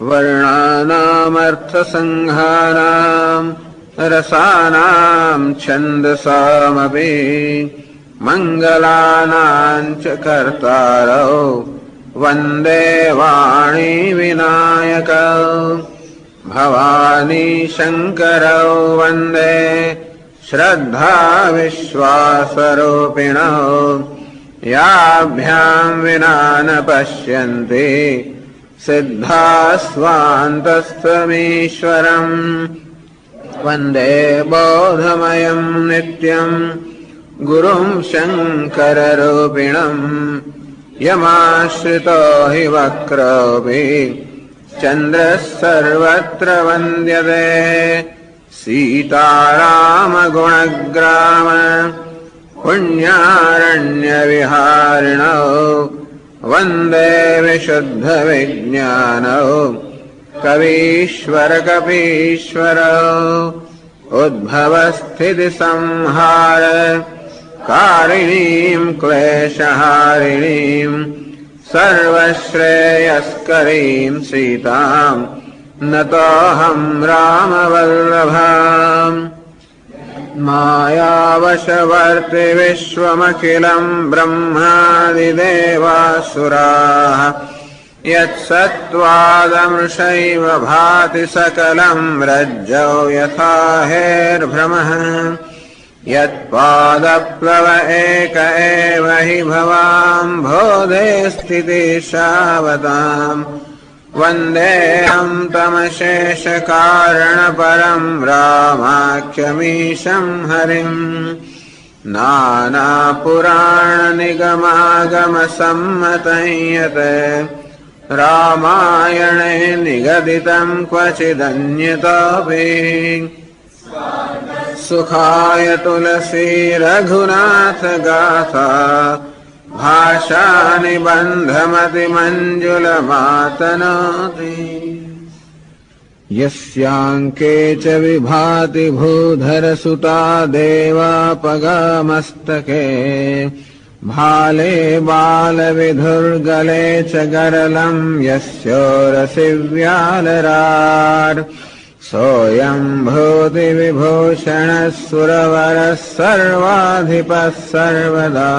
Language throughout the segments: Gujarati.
वर्णानामर्थसंघानाम् रसानाम् छन्दसामपि मङ्गलानाम् च कर्तारौ वन्दे वाणी विनायकौ भवानी शङ्करौ वन्दे श्रद्धा विश्वासरूपिणौ याभ्याम् विना न पश्यन्ति सिद्धास्वान्तस्तमीश्वरम् वन्दे बोधमयम् नित्यम् गुरुम् शङ्कररूपिणम् यमाश्रितो हि वक्रोऽपि चन्द्रः सर्वत्र वन्द्यते सीतारामगुणग्राम पुण्यारण्यविहारिणौ वन्दे विशुद्धविज्ञानौ कवीश्वरकपीश्वरौ उद्भवस्थितिसंहार कारिणीम् क्लेशहारिणीम् सर्वश्रेयस्करीम् सीताम् नतोऽहम् रामवल्लभाम् मायावशवर्ति विश्वमखिलम् ब्रह्मादिदेवासुराः यत्सत्त्वादमृषैव भाति सकलम् रज्जौ यथा हेर्भ्रमः यत्पादप्लव एक एव हि भवाम् बोधे स्थितिशावताम् वन्देऽहम् तमशेषकारणपरम् रामाख्यमीशम् हरिम् नानापुराणनिगमागमसम्मतं यत् रामायणे निगदितम् क्वचिदन्यतोऽपि सुखाय तुलसी रघुनाथ गाथा भाषा निबन्धमतिमञ्जुलमातनोति यस्याङ्के च विभाति भूधरसुता देवापगामस्तके भाले बालविधुर्गले च गरलम् यस्योरसि व्यालराट् सोऽयम् भूतिविभूषणः सुरवरः सर्वाधिपः सर्वदा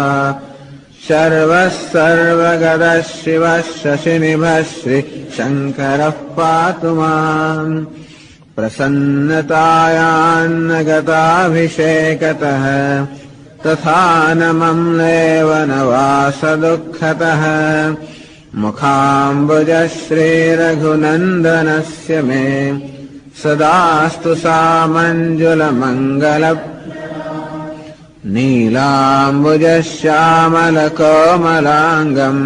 शर्वः सर्वगतः शिवः शशिनिभः श्रीशङ्करः पातु माम् प्रसन्नतायान्न गताभिषेकतः तथा न मम्लेव न वासदुःखतः मुखाम्बुजः श्रीरघुनन्दनस्य मे सदास्तु सामञ्जुलमङ्गल नीलाम्बुजश्यामलकोमलाङ्गम्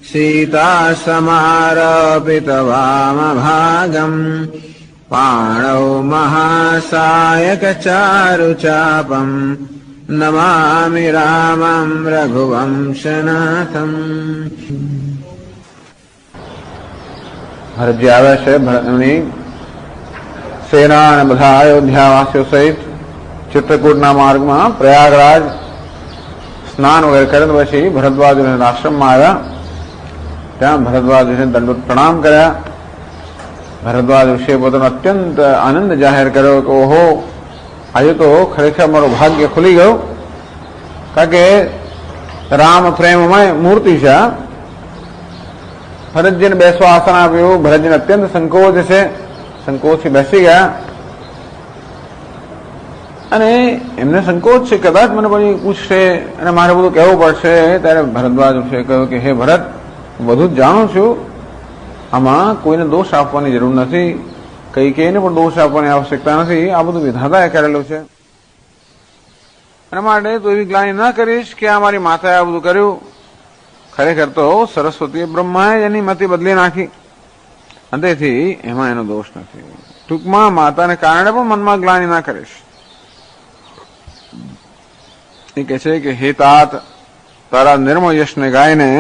सीतासमारोपितवामभागम् पाणौ महासायकचारुचापम् नमामि रामम् रघुवंशनाथम्। भरत आवे છે ભરતની સેના અને બધા અયોધ્યાવાસીઓ સહિત ચિત્રકૂટના માર્ગમાં પ્રયાગરાજ સ્નાન વગેરે કર્યા પછી ભરદ્વાજ આશ્રમમાં આવ્યા। ત્યાં ભરદ્વાજ દંડવત પ્રણામ કર્યા। ભરદ્વાજ ઋષિએ પોતાનો અત્યંત આનંદ જાહેર કર્યો કે ઓહો આજે તો ખરેખર મારું ભાગ્ય ખુલી ગયું, કારણ કે રામ પ્રેમમય મૂર્તિ છે। ભરતજીને બેસવા આસન આપ્યું। ભરતજીને અત્યંત સંકોચ છે, સંકોચથી બેસી ગયા અને એમને સંકોચ છે કદાચ મને પછી પૂછશે અને મારે બધું કહેવું પડશે। ત્યારે ભરદ્વાજ ઋષિએ કહ્યું કે હે ભરત, હું બધું જ જાણું છું, આમાં કોઈને દોષ આપવાની જરૂર નથી, કૈકેયીને પણ દોષ આપવાની આવશ્યકતા નથી, આ બધું વિધાતાએ કરેલું છે। અને માટે તું એવી ગ્લાનિ ન કરીશ કે આ મારી માતાએ આ બધું કર્યું। ખરેખર તો સરસ્વતીએ બ્રહ્માએ એની મતિ બદલી નાખી અને તેથી એમાં એનો દોષ નથી। ટૂંકમાં માતાને કારણે પણ મનમાં ગ્લાનિ ના કરીશ। એ કહે છે કે હે तात, તારા નિર્મળ યશને ગાઈને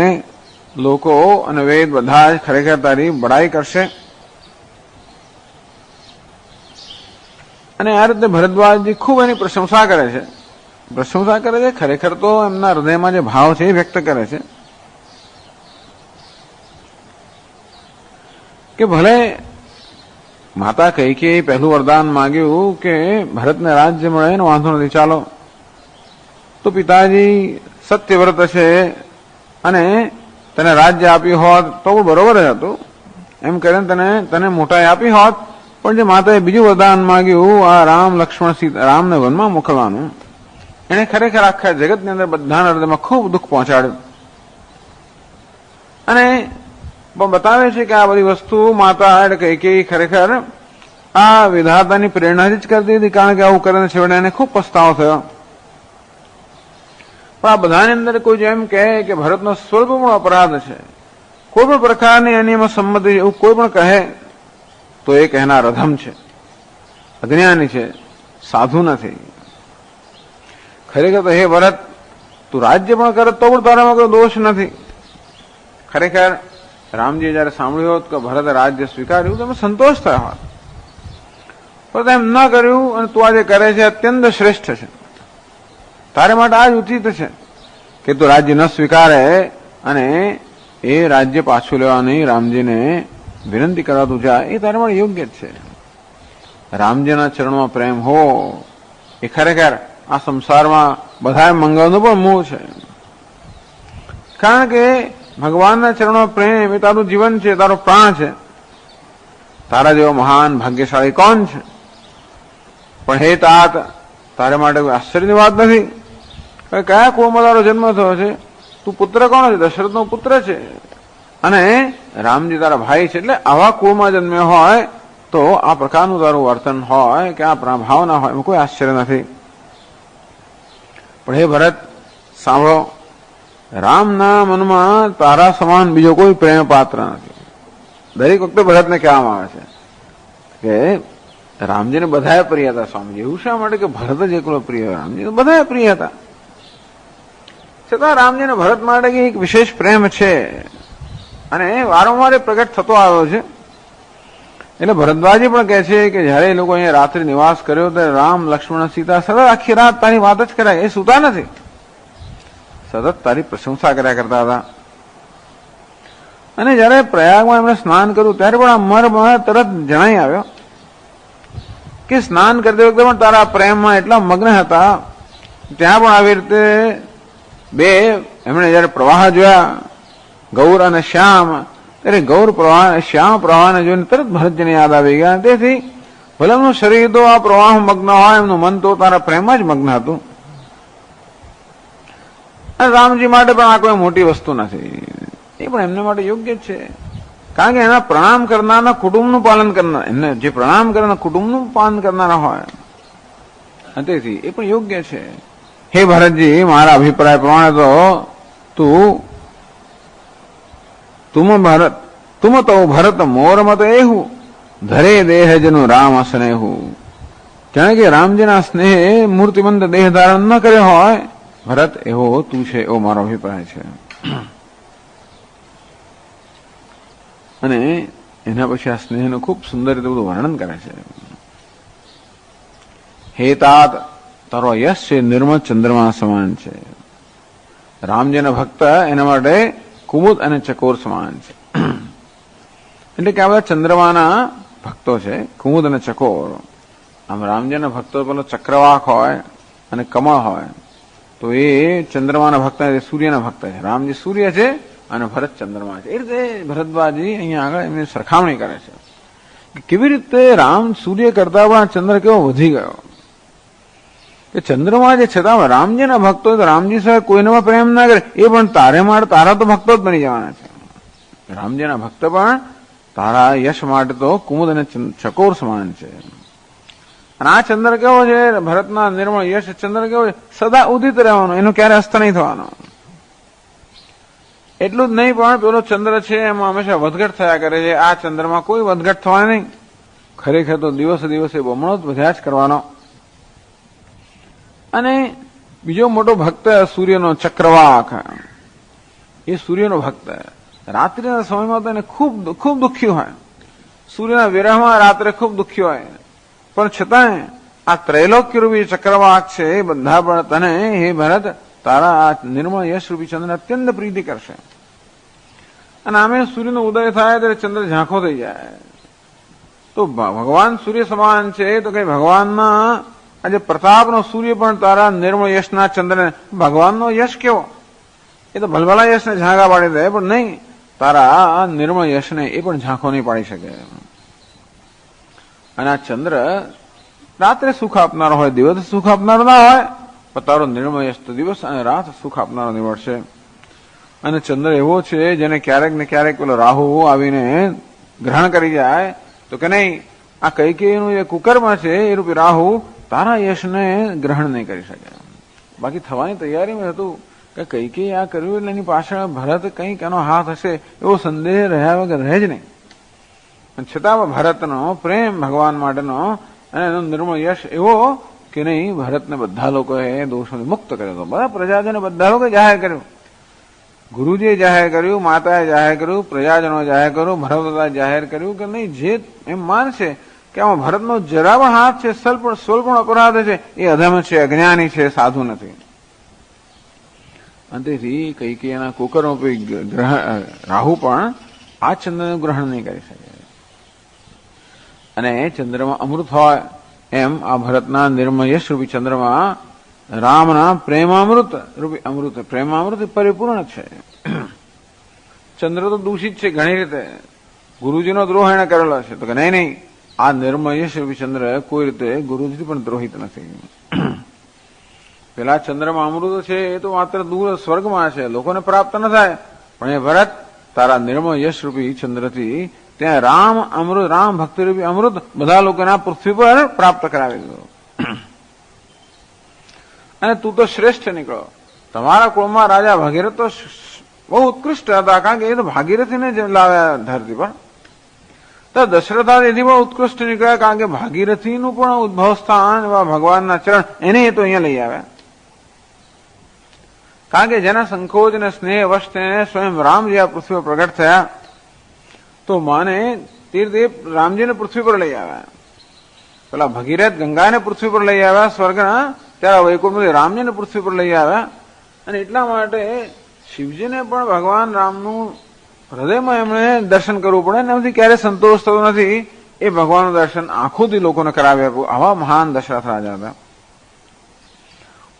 લોકો અને વેદ બધા જ ખરેખર તારી બડાઈ કરશે। અને આ રીતે ભરદ્વાજજી ખૂબ એની પ્રશંસા કરે છે। પ્રશંસા કરે છે, ખરેખર તો એમના હૃદયમાં જે ભાવ છે એ વ્યક્ત કરે છે। કે ભલે માતા કૈકેયી પહેલું વરદાન માંગ્યું કે ભરતને રાજ્ય મળે ને વાંધો નથી ચાલો, તો પિતાજી સત્યવ્રત છે અને તને રાજ્ય આપ્યું હોત તો બરોબર જ હતું, એમ કરીને તને મોટાઈ આપી હોત. પણ જે માતાએ બીજું વરદાન માંગ્યું, આ રામ લક્ષ્મણ સીતા રામને વનમાં મોકલવાનું, એને ખરેખર આખા જગતની અંદર બધાના હૃદયમાં ખૂબ દુઃખ પહોંચાડ્યું. અને બતાવે છે કે આ બધી વસ્તુ માતા એટલે કૈકેયી ખરેખર આ વિધાતાની પ્રેરણાથી જ કરતી હતી, કારણ કે આવું કરીને છેવટે એને ખૂબ પસ્તાવો થયો. પણ આ બધાની અંદર કોઈ જેમ કહે કે ભરતનો સ્વલ્પ પણ અપરાધ છે, કોઈ પણ પ્રકારની એની એમાં સંમતિ એવું કોઈ પણ કહે તો એ કહેનાર અધમ છે, અજ્ઞાની છે, સાધુ નથી. ખરેખર તો હે ભરત, તું રાજ્ય પણ કરે તો પણ તારામાં કોઈ દોષ નથી. ખરેખર રામજીએ જયારે સાંભળ્યું હોત કે ભરતે રાજ્ય સ્વીકાર્યું તો સંતોષ થયો હોત, પણ એમ ન કર્યું અને તું આજે કરે છે અત્યંત શ્રેષ્ઠ છે. તારે માટે આ જ ઉચિત છે કે તું રાજ્ય ન સ્વીકારે અને એ રાજ્ય પાછું લેવાની રામજીને વિનંતી કરવા તું જા, એ તારે માટે યોગ્ય જ છે. રામજીના ચરણમાં પ્રેમ હો એ ખરેખર આ સંસારમાં બધા મંગળનું પણ મૂળ છે. કારણ કે ભગવાનના ચરણમાં પ્રેમ એ તારું જીવન છે, તારો પ્રાણ છે. તારા જેવો મહાન ભાગ્યશાળી કોણ છે? પણ હે તાત, તારે માટે કોઈ આશ્ચર્યની વાત નથી. કયા કુળમાં તારો જન્મ થયો છે? તું પુત્ર કોણ છે? દશરથનો પુત્ર છે અને રામજી તારા ભાઈ છે. એટલે આવા કુળમાં જન્મ્યો હોય તો આ પ્રકારનું તારું વર્તન હોય કે આ ભાવના હોય એમાં કોઈ આશ્ચર્ય નથી. પણ હે ભરત સાંભળો, રામના મનમાં તારા સમાન બીજો કોઈ પ્રેમ પાત્ર નથી. દરેક વખતે ભરતને કહેવામાં આવે છે કે રામજીને બધાએ પ્રિય હતા. સ્વામીજી એવું શા માટે કે ભરત જ એકલો પ્રિય? રામજી બધાએ પ્રિય હતા, છતાં રામજીને ભરત માટે એક વિશેષ પ્રેમ છે અને વારંવાર પ્રગટ થતો આવ્યો છે. એટલે ભરદ્વાજી પણ કહે છે કે જયારે એ લોકો અહીંયા રાત્રિ નિવાસ કર્યો ત્યારે રામ લક્ષ્મણ સીતા સતત આખી રાત તારી વાત જ કર્યા, એ સુતા નથી, સતત તારી પ્રશંસા કર્યા કરતા હતા. અને જયારે પ્રયાગમાં એમણે સ્નાન કર્યું ત્યારે પણ આ મનમાં તરત જણાઈ આવ્યો કે સ્નાન કરતી વખતે પણ તારા પ્રેમમાં એટલા મગ્ન હતા. ત્યાં પણ આવી રીતે બે એમણે જયારે પ્રવાહ જોયા, ગૌર અને શ્યામ, ત્યારે ગૌર પ્રવાહ શ્યામ પ્રવાહને જોઈને તરત ભરતજીને યાદ આવી ગયા. તેથી ભલે એમનું શરીર તો આ પ્રવાહ મગ્ન હોય, એમનું મન તો તારા પ્રેમમાં જ મગ્ન હતું. અને રામજી માટે પણ આ કોઈ મોટી વસ્તુ નથી, એ પણ એમને માટે યોગ્ય છે. કારણ કે એના પ્રણામ કરનારના કુટુંબનું પાલન કરનાર, એમને જે પ્રણામ કરનાર કુટુંબનું પાલન કરનારા હોય, તેથી એ પણ યોગ્ય છે. હે ભરતજી, મારા અભિપ્રાય પ્રમાણે તો તુમ તો ભરત મોર મત એવું ધરે દેહ જનું રામ સ્નેહું. જાણે કે રામજીના સ્નેહ મૂર્તિમંત દેહ ધારણ ન કર્યો હોય ભરત, એવો તું છે, એવો મારો અભિપ્રાય છે. અને એના પછી આ સ્નેહનું ખૂબ સુંદર રીતે બધું વર્ણન કરે છે. હે તાત, તારો યશ છે નિર્મળ ચંદ્રમા સમાન છે. રામજીના ભક્ત એના માટે કુમુદ અને ચકોર સમાન છે. એટલે કે આ બધા ચંદ્રમાના ભક્તો છે, કુમુદ અને ચકોર. આમ રામજીના ભક્તો પેલો ચક્રવાક હોય અને કમળ હોય, તો એ ચંદ્રમાના ભક્ત સૂર્યના ભક્ત છે. રામજી સૂર્ય છે અને ભરત ચંદ્રમા છે. એ રીતે ભરતભાજી અહીંયા આગળ એમની સરખામણી કરે છે કે કેવી રીતે રામ સૂર્ય કરતા પણ ચંદ્ર કેવો વધી ગયો. કે ચંદ્રમા જે છતાં રામજીના ભક્તો રામજી સાહેબ કોઈનામાં પ્રેમ ના કરે, એ પણ તારા તો ભક્તો જ બની જવાના છે. રામજીના ભક્ત પણ તારા યશ માટે તો કુમુદ અને ચકોર સમાન છે. અને આ ચંદ્ર કેવો છે? ભરતના નિર્મળ યશ ચંદ્ર કેવો છે? સદા ઉદિત રહેવાનો, એનો ક્યારે અસ્ત નહીં થવાનો. એટલું જ નહીં, પણ પેલો ચંદ્ર છે એમાં હંમેશા વધઘટ થયા કરે છે. આ ચંદ્રમાં કોઈ વધઘટ થવાની નહીં. ખરેખર તો દિવસે દિવસે બમણો જ વધ્યા જ કરવાનો. અને બીજો મોટો ભક્ત સૂર્યનો ચક્રવાક, એ સૂર્યનો ભક્ત. રાત્રિના સમયમાં તો એને ખૂબ દુઃખી હોય, સૂર્યના વિરહમાં રાત્રે ખૂબ દુઃખી હોય, પણ છતાંય આ ત્રૈલોક્યરૂપી ચક્રવાક છે એ બધા પણ તને હે ભરત તારા આ નિર્મળ યશરૂપી ચંદ્ર અત્યંત પ્રીતિ કરશે. અને આમે સૂર્યનો ઉદય થાય ત્યારે ચંદ્ર ઝાંખો થઈ જાય. તો ભગવાન સૂર્ય સમાન છે, તો કઈ ભગવાનના આજે પ્રતાપનો સૂર્ય પણ તારા નિર્મળ યશના ચંદ્રને, ભગવાનનો યશ કેવો, એ તો ભલભલા યશને ઝાંખા પાડી દે, પણ નહીં, તારા નિર્મળ યશને એ પણ ઝાંખો નહીં પાડી શકે. અને આ ચંદ્ર રાત્રે સુખ આપનારો હોય, દિવસ સુખ આપનારો ના હોય, પણ તારો નિર્મળ યશ તો દિવસ અને રાત સુખ આપનારો નીવડશે. અને ચંદ્ર એવો છે જેને ક્યારેક ને ક્યારેક પેલો રાહુ આવીને ગ્રહણ કરી જાય, તો કે નહીં, આ કૈકેયીનું જે કુકર્મ છે એ રૂપી રાહુ તારા યશને ગ્રહણ નહીં કરી શકે. બાકી થવાની તૈયારીમાં હતું કે કૈકેયી આ કર્યું એટલે એની પાછળ ભરત કંઈક એનો હાથ હશે એવો સંદેહ રહ્યા વગર રહે જ નહીં. છતાં ભરતનો પ્રેમ ભગવાન માટેનો અને એનો નિર્મળ યશ એવો કે નહીં, ભરતને બધા લોકોએ દોષોથી મુક્ત કર્યો હતો. બધા પ્રજાજને બધા લોકો જાહેર કર્યું, ગુરુજીએ જાહેર કર્યું, માતાએ જાહેર કર્યું, પ્રજાજનો જાહેર કર્યું, ભરતદાદા જાહેર કર્યું કે નહીં, જે એમ માનશે કે આમાં ભરતનો જરા પણ હાથ છે, સ્વલ્પ પણ અપરાધ છે, એ અધમ છે, અજ્ઞાની છે, સાધુ નથી. અને તેથી કૈકેયીના કુકર્મ રાહુ પણ આ ચંદ્રનું ગ્રહણ નહીં કરી શકે. અને ચંદ્રમાં અમૃત હોય એમ આ ભરતના નિર્મળ યશ રૂપી ચંદ્રમાં રામના પ્રેમામૃત રૂપી અમૃત, પ્રેમામૃત પરિપૂર્ણ છે. ચંદ્ર તો દૂષિત છે ઘણી રીતે, ગુરુજીનો દ્રોહ એને કરેલો છે, તો કે નહીં નહીં, આ નિર્મળ યશ રૂપી ચંદ્ર કોઈ રીતે ગુરુજી પણ દ્રોહિત નથી. પેલા ચંદ્રમાં અમૃત છે એ તો માત્ર દૂર સ્વર્ગમાં છે, લોકોને પ્રાપ્ત ન થાય, પણ એ ભરત તારા નિર્મળ યશ રૂપી ચંદ્રથી ત્યાં રામ અમૃત, રામ ભક્તિ રૂપી અમૃત બધા લોકોના પૃથ્વી પર પ્રાપ્ત કરાવી દીધું. અને તું તો શ્રેષ્ઠ નીકળો. તમારા કુળમાં રાજા ભાગીરથ તો બહુ ઉત્કૃષ્ટ હતા, કારણ કે એ તો ભાગીરથીને જ લાવ્યા ધરતી પર. તો દશરથા એથી પણ ઉત્કૃષ્ટ નીકળ્યા, કારણ કે ભાગીરથીનું પણ ઉદ્ભવ સ્થાન એવા ભગવાનના ચરણ એને એ તો અહીંયા લઈ આવ્યા. કારણ કે જેના સંકોચ અને સ્નેહ વશ તેને સ્વયં રામજી આ પૃથ્વી પર પ્રગટ થયા, તો માને તીર્થ રામજીને પૃથ્વી પર લઈ આવ્યા. પેલા ભગીરથ ગંગાને પૃથ્વી પર લઈ આવ્યા સ્વર્ગના, ત્યારે વૈકુંઠમાંથી રામજીને પૃથ્વી પર લઈ આવ્યા. અને એટલા માટે શિવજીને પણ ભગવાન રામનું હૃદયમાં એમણે દર્શન કરવું પડે, એનાથી ક્યારે સંતોષ થતો નથી. એ ભગવાનનું દર્શન આંખોથી લોકોને કરાવી આપ્યું. આવા મહાન દશરથ રાજા હતા.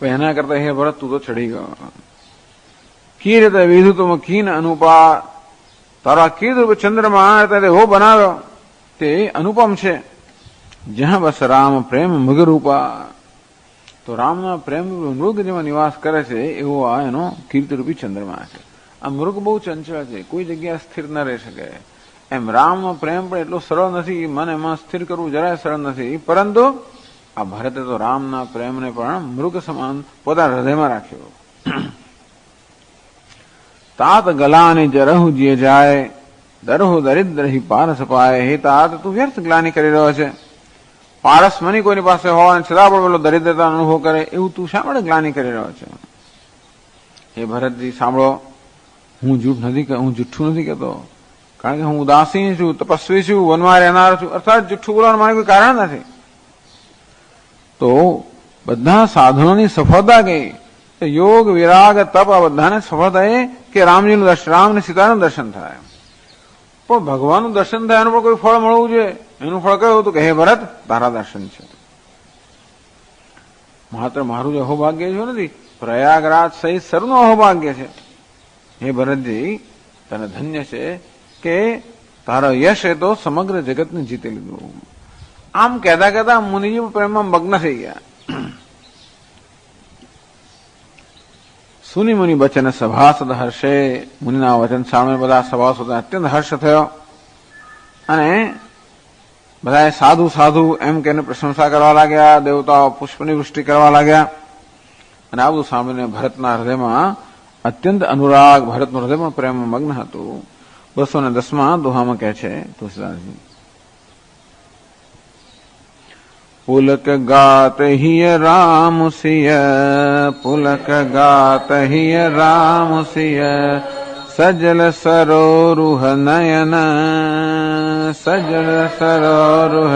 એના કરતા હે ભરત, તું તો ચડી ગયો. કી રીતે વિધુ તુમ કીન અનુપા, તારા કીર્ત રૂપ ચંદ્રમાં એવો બનાવ્યો તે અનુપમ છે. જ્યાં બસ રામ પ્રેમ મૃગરૂપા, તો રામના પ્રેમ મૃગ જેમાં નિવાસ કરે છે એવો આ એનો કીર્તિરૂપી ચંદ્રમા છે. આ મૃગ બહુ ચંચળ છે, કોઈ જગ્યા સ્થિર ન રહી શકે. એમ રામનો પ્રેમ પણ એટલો સરળ નથી, મન એમાં સ્થિર કરવું જરાય સરળ નથી. પરંતુ આ ભરતે તો રામના પ્રેમને પણ મૃગ સમાન પોતાના હૃદયમાં રાખ્યો. તાત ગલાની જરહુ જે જાય, દરહુ દરિદ્ર હિ પારસ પાય. હે તાત, તું વ્યર્થ ગ્લાની કરી રહ્યો છે. પારસ મની કોઈની પાસે હોય અને છતાં પણ પેલો દરિદ્રતા અનુભવ કરે, એવું તું શા માટે ગ્લાની કરી રહ્યો છે? હે ભરતજી સાંભળો, હું જૂઠું નથી કહેતો, કારણ કે હું ઉદાસીન છું, તપસ્વી છું, વનમાં રહેનાર છું, અર્થાત જૂઠું બોલવાનું મારે કોઈ કારણ નથી. તો બધા સાધનોની સફળતા કઈ? યોગ, વિરાગ, તપ, આ બધાને સફળતા એ કે રામજીનું દર્શન, રામ અને સીતાનું દર્શન થાય. પણ ભગવાનનું દર્શન થાય એનું પણ કોઈ ફળ મળવું જોઈએ. એનું ફળ કયું હતું કે હે ભરત, તારા દર્શન છે. માત્ર મારું જ અહોભાગ્ય છે નથી, પ્રયાગરાજ સહિત સર્વનું અહોભાગ્ય છે. હે ભરતજી, તને ધન્ય છે કે તારો યશ એ તો સમગ્ર જગતને જીતી લીધું. આમ કહેતા કહેતા મુનિજી પ્રેમમાં મગ્ન થઈ ગયા. સુની મુનિ બચન સભાસદ હર્ષે, મુનિના વચન સામે બધા સભાસદોને અત્યંત હર્ષ થયો. અને બધા સાધુ સાધુ એમ કે પ્રશંસા કરવા લાગ્યા, દેવતાઓ પુષ્પની વૃષ્ટિ કરવા લાગ્યા. અને આ બધું સાંભળીને ભરતના હૃદયમાં અત્યંત અનુરાગ, ભરતનું હૃદય પણ પ્રેમમાં મગ્ન હતું. 210 દોહામાં કહે છે તુલસીદાસજી, પુલક ગાત હિય રામ સિય, પુલક ગાત હિય રામ સિય, સજલ સરોરુહ નયન, સજલ સરોરુહ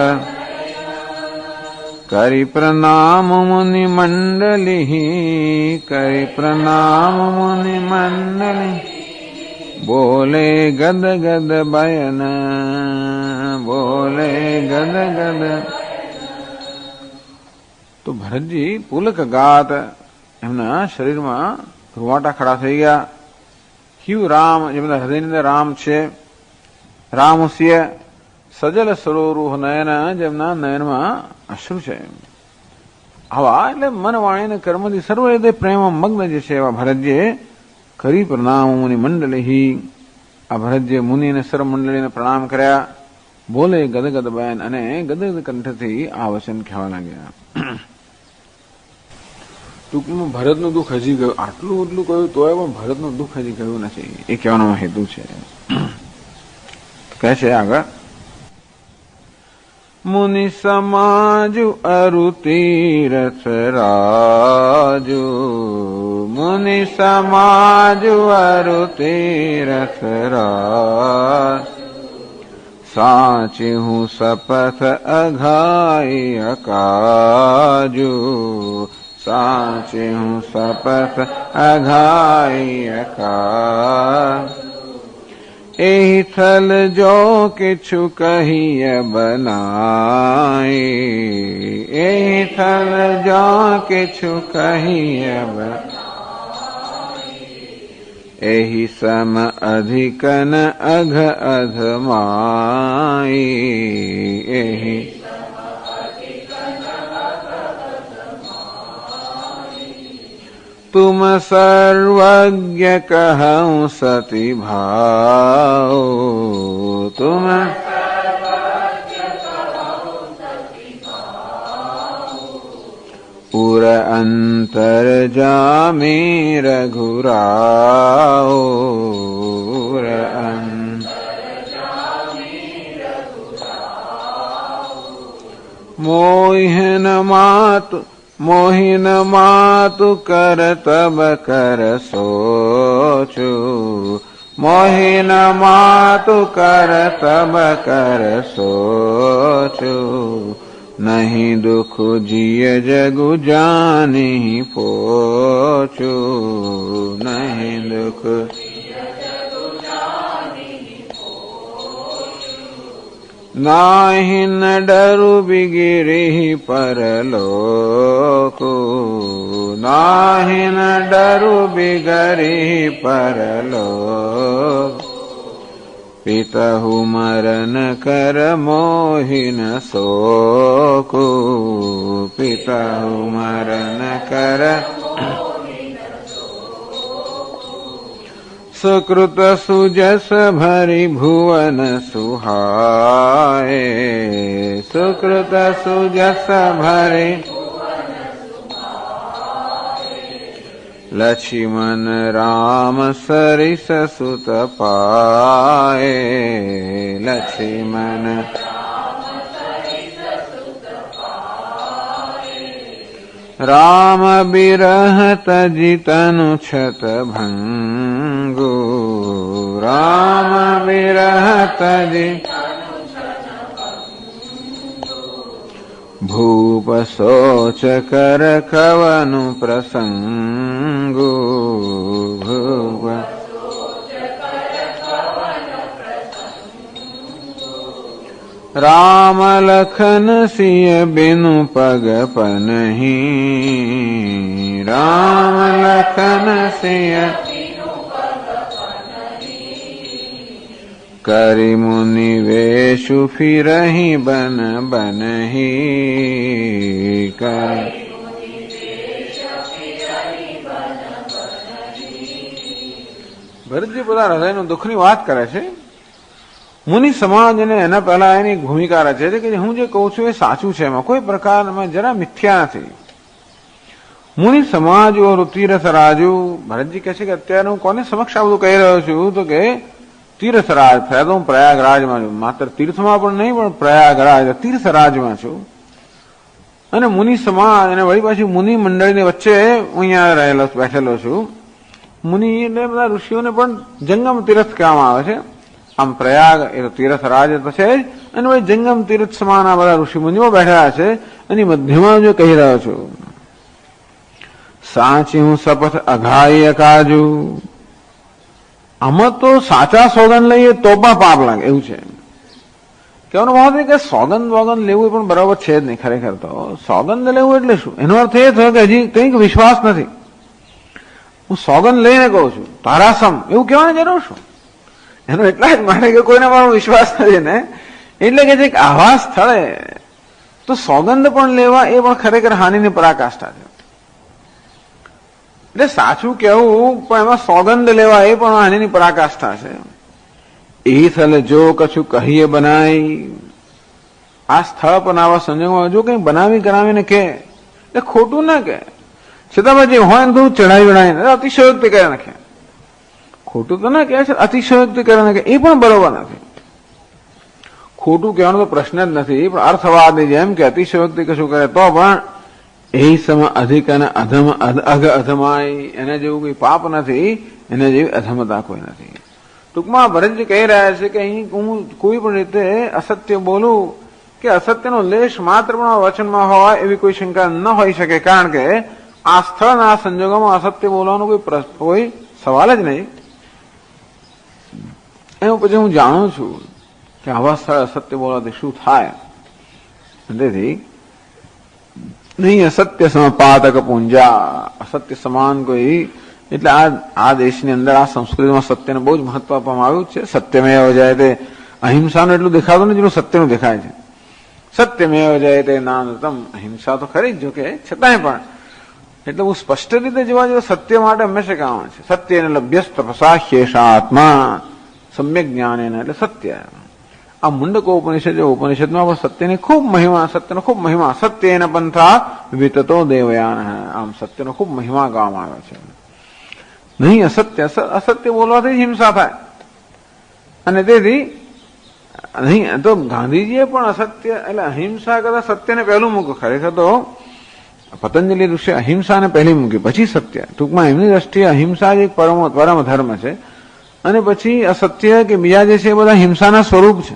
કરી પ્રણામ મુનિ મંડલી, કરી પ્રણામ મુનિ મંડલી. बोले गद गद बयन, बोले गद गद। તો ભરતજી પુલક ગાત એમના શરીરમાં રૂવાટા ખડા થઈ ગયા. હ્યુ રામ, જેમના હૃદયની અંદર રામ છે. રામસ્ય સજલ સરોરુહ નયન, જેમના નયનમાં અશ્રુ છે. આવા એટલે મન વાણી અને કર્મથી સર્વ હૃદય પ્રેમ મગ્ન જે છે એવા ભરતજીએ કરી પ્રણામ મુનિ મંડળી. આ ભરતજીએ મુનિ અને સર્વ મંડળીને પ્રણામ કર્યા. બોલે ગદગદ બયન, અને ગદગદ કંઠથી આ વચન કહેવા લાગ્યા. ટૂંકમાં ભરતનું દુઃખ હજી ગયું, આટલું એટલું કહ્યું તોય પણ ભરતનું દુઃખ હજી ગયું નથી, એ કહેવાનો હેતુ છે. કહે છે આગળ, મુનિ સમાજુ અરુ તીરથ રાજુ, મુનિ સમાજુ અરુ તીરથ રાજ, સાચી હું સપથ અઘાઈ અકાજુ, સાચી હું સપથ અઘાઈ અકાજ, એહી થલ જો કિછુ કહીય બનાઈ, એહી થલ જો કિછુ કહીય બનાઈ, એહી સમ અધિકન અઘ અધમાઈ, એહી तुम सर्वज्ञ कहूं सति भाव, तुम पुर अंतर जामे रघुराव, पुर मोहन मातु, मोहिन मातु कर तब कर सोचू, मोहिन मातु कर तब कर सोचू, नहीं दुख जिय जगु जानी पोचू, नहीं दुख नाहि न डरु बिगिरी परलोकु, नाहि न डरु बिगरी परलोक, पितहु मरन कर मोहिन शोकु, पितहु मरन कर सुकृत सुजस भरि भुवन सुहाए, सुकृत सुजस भरि लक्ष्मण राम सरिस सुत पाए, लक्ष्मण राम बिरह तजि तनु छत भंगु, राम बिरह तजि भूप सोच कर कवनु प्रसंगु, भूप राम लखन सिय बिनु पग पनहि, राम लखन सिय करि मुनि वेशु फिरहि बन बनहि, करि ભરતજી બધા હૃદયનું દુઃખની વાત કરે છે. મુનિ સમાજને એના પહેલા એની ભૂમિકા રચે છે કે હું જે કહું છું એ સાચું છે, એમાં કોઈ પ્રકારમાં જરા મિથ્યા નથી. મુનિ સમાજ ઓર તીરથ રાજુ, ભરતજી કહે છે કે અત્યારે હું કોને સમક્ષ આ બધું કહી રહ્યો છું, તો કે તીર્થરાજ, ફાયદો હું પ્રયાગરાજમાં છું, માત્ર તીર્થમાં પણ નહીં પણ પ્રયાગરાજ તીર્થરાજમાં છું, અને મુનિ સમાજ અને વળી પાછી મુનિ મંડળીની વચ્ચે હું અહીંયા રહેલો બેઠેલો છું. મુનિ એટલે બધા ઋષિઓને પણ જંગમ તીર્થ કહેવામાં આવે છે. આમ પ્રયાગ એ તો તીર્થરાજ તો છે જ, અને વળી જંગમ તીર્થ સમાન આ બધા ઋષિ મુનિઓ બેઠેલા છે, એની મધ્યમાં જો કહી રહ્યો છું, સાચી હું શપથ અઘાઈ અકાજુ, આમાં તો સાચા સોગંદ લઈએ તો પણ પાપ લાગે એવું છે. કહેવાનો ભાવ કે સોગંદ વોગંદ લેવું એ પણ બરાબર છે જ નહીં. ખરેખર તો સોગંદ લેવું એટલે શું? એનો અર્થ એ થયો કે હજી કંઈક વિશ્વાસ નથી. હું સોગંદ લઈને કહું છું તારાસમ એવું કહેવાની જરૂર શું? એનો એટલા જ માટે કે કોઈને મારો વિશ્વાસ નથી ને, એટલે કે છે આવા સ્થળે તો સોગંદ પણ લેવા એ પણ ખરેખર હાનિની પરાકાષ્ઠા છે. એટલે સાચું કેવું પણ એમાં સોગંદ લેવા એ પણ હાનિની પરાકાષ્ઠા છે. એ સ્થળે જો કશું કહીએ બનાય, આ સ્થળ પર આવા સંજોગોમાં જો કઈ બનાવી કરાવીને કે એટલે ખોટું ના કે, છતાં જે હોય ને તો ચઢાવી વડાવીને અતિશયોક્તિ કરે નાખે. ખોટું તો ના કહે છે, અતિશયોક્તિ કરે નાખે એ પણ બરોબર નથી. ખોટું કહેવાનો તો પ્રશ્ન જ નથી, પણ અર્થવાદની જેમ કે અતિશયોક્તિ કશું કરે તો પણ એ સમય અધિક અને અધમ અધમાય એને જેવું કોઈ પાપ નથી, એને જેવી અધમતા કોઈ નથી. ટૂંકમાં ભરતજી કહી રહ્યા છે કે અહીં હું કોઈ પણ રીતે અસત્ય બોલું કે અસત્યનો લેશ માત્ર પણ વચનમાં હોય એવી કોઈ શંકા ન હોઈ શકે, કારણ કે આ સ્થળના સંજોગોમાં અસત્ય બોલવાનો કોઈ સવાલ જ નહીં. એનું પછી હું જાણું છું કે આવા સ્થળે અસત્ય બોલવાથી શું થાય. તેથી નહીં અસત્ય સમપાતક પૂંજા, અસત્ય સમાન કોઈ, એટલે આ દેશની અંદર આ સંસ્કૃતિમાં સત્યને બહુ જ મહત્વ આપવામાં આવ્યું છે. સત્યમેવ જયતે, અહિંસાનું એટલું દેખાતું નથી જેટલું સત્યનું દેખાય છે. સત્યમેવ જયતે નાનતમ, અહિંસા તો ખરી જ જો કે છતાંય પણ એટલે હું સ્પષ્ટ રીતે જોવા જોઈએ સત્ય માટે હંમેશા કામ છે. સત્યને લભ્યસ્ત પ્રસાહ્યેષા આત્મા સમ્યક જ્ઞાન એના એટલે સત્ય. આ મુંડકો ઉપનિષદ ઉપનિષદમાં પણ સત્યની ખૂબ મહિમા, સત્યનો ખૂબ મહિમા, સત્યના પંથા વિતતો દેવયાન, આમ સત્યનો ખૂબ મહિમા ગાવામાં આવ્યો છે. નહીં અસત્ય બોલવાથી હિંસા થાય. અને તેથી નહીં તો ગાંધીજીએ પણ અસત્ય એટલે અહિંસા કરતા સત્યને પહેલું મૂક્યું. ખરેખર તો પતંજલિ ઋષિ અહિંસાને પહેલી મૂકી, પછી સત્ય. ટૂંકમાં એમની દ્રષ્ટિએ અહિંસા જ એક પરમ ધર્મ છે, અને પછી અસત્ય કે બીજા જે છે એ બધા હિંસાના સ્વરૂપ છે.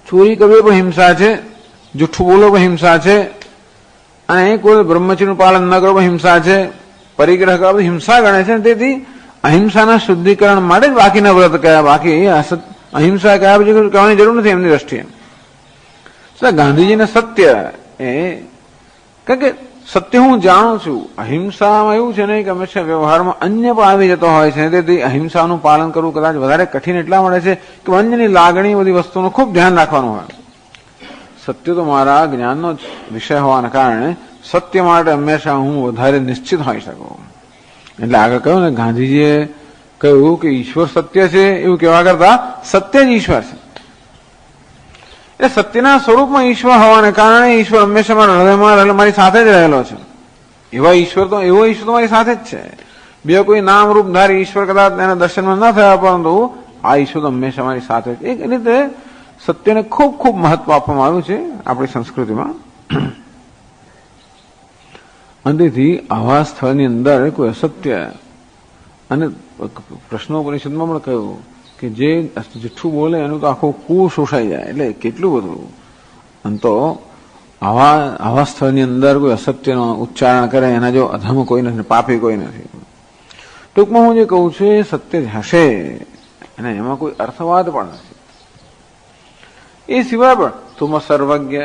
ચોરી કરવી પણ હિંસા છે, જુઠ્ઠું બોલો પણ હિંસા છે, અને કોઈ બ્રહ્મચર્યનું પાલન ન કરવું પણ હિંસા છે, પરિગ્રહ કરવા હિંસા ગણે છે. તેથી અહિંસાના શુદ્ધિકરણ માટે જ બાકીના વ્રત કયા, બાકી અહિંસા કયા પછી કહેવાની જરૂર નથી એમની દ્રષ્ટિએ. ગાંધીજીને સત્ય એ કારણ કે સત્ય હું જાણું છું. અહિંસામાં એવું છે ને કે હંમેશા વ્યવહારમાં અન્ય પણ આવી જતો હોય છે, તેથી અહિંસાનું પાલન કરવું કદાચ વધારે કઠિન એટલા માટે છે કે અન્યની લાગણી બધી વસ્તુનું ખૂબ ધ્યાન રાખવાનું હોય. સત્ય તો મારા જ્ઞાનનો જ વિષય હોવાના કારણે સત્ય માટે હંમેશા હું વધારે નિશ્ચિત હોઈ શકું. એટલે આગળ કહ્યું ને ગાંધીજીએ કહ્યું કે ઈશ્વર સત્ય છે એવું કહેવા કરતા સત્ય જ ઈશ્વર છે. એટલે સત્યના સ્વરૂપમાં ઈશ્વર હોવાને કારણે ઈશ્વર હંમેશા મારા હૃદયમાં મારી સાથે જ રહેલો છે. એવો ઈશ્વર તો મારી સાથે જ છે. બે કોઈ નામ રૂપ ધારી ઈશ્વર કદાચ એના દર્શનમાં ન થયા, પરંતુ આ ઈશ્વર તો હંમેશા મારી સાથે જ. એક રીતે સત્યને ખૂબ ખૂબ મહત્વ આપવામાં આવ્યું છે આપણી સંસ્કૃતિમાં. અને તેથી આવા સ્થળની અંદર કોઈ અસત્ય, અને પ્રશ્નોપનિષદમાં પણ કહ્યું કે જે જુઠ્ઠું બોલે એનું તો આખું કુળ શોષાઈ જાય. એટલે કેટલું બધું. અને તો આવા સ્થળની અંદર કોઈ અસત્યનો ઉચ્ચારણ કરે એના જો અધમ કોઈ નથી, પાપી કોઈ નથી. ટૂંકમાં હું જે કહું છું એ સત્ય જ હશે, અને એમાં કોઈ અર્થવાદ પણ નથી. એ સિવાય પણ તુમ સર્વજ્ઞ,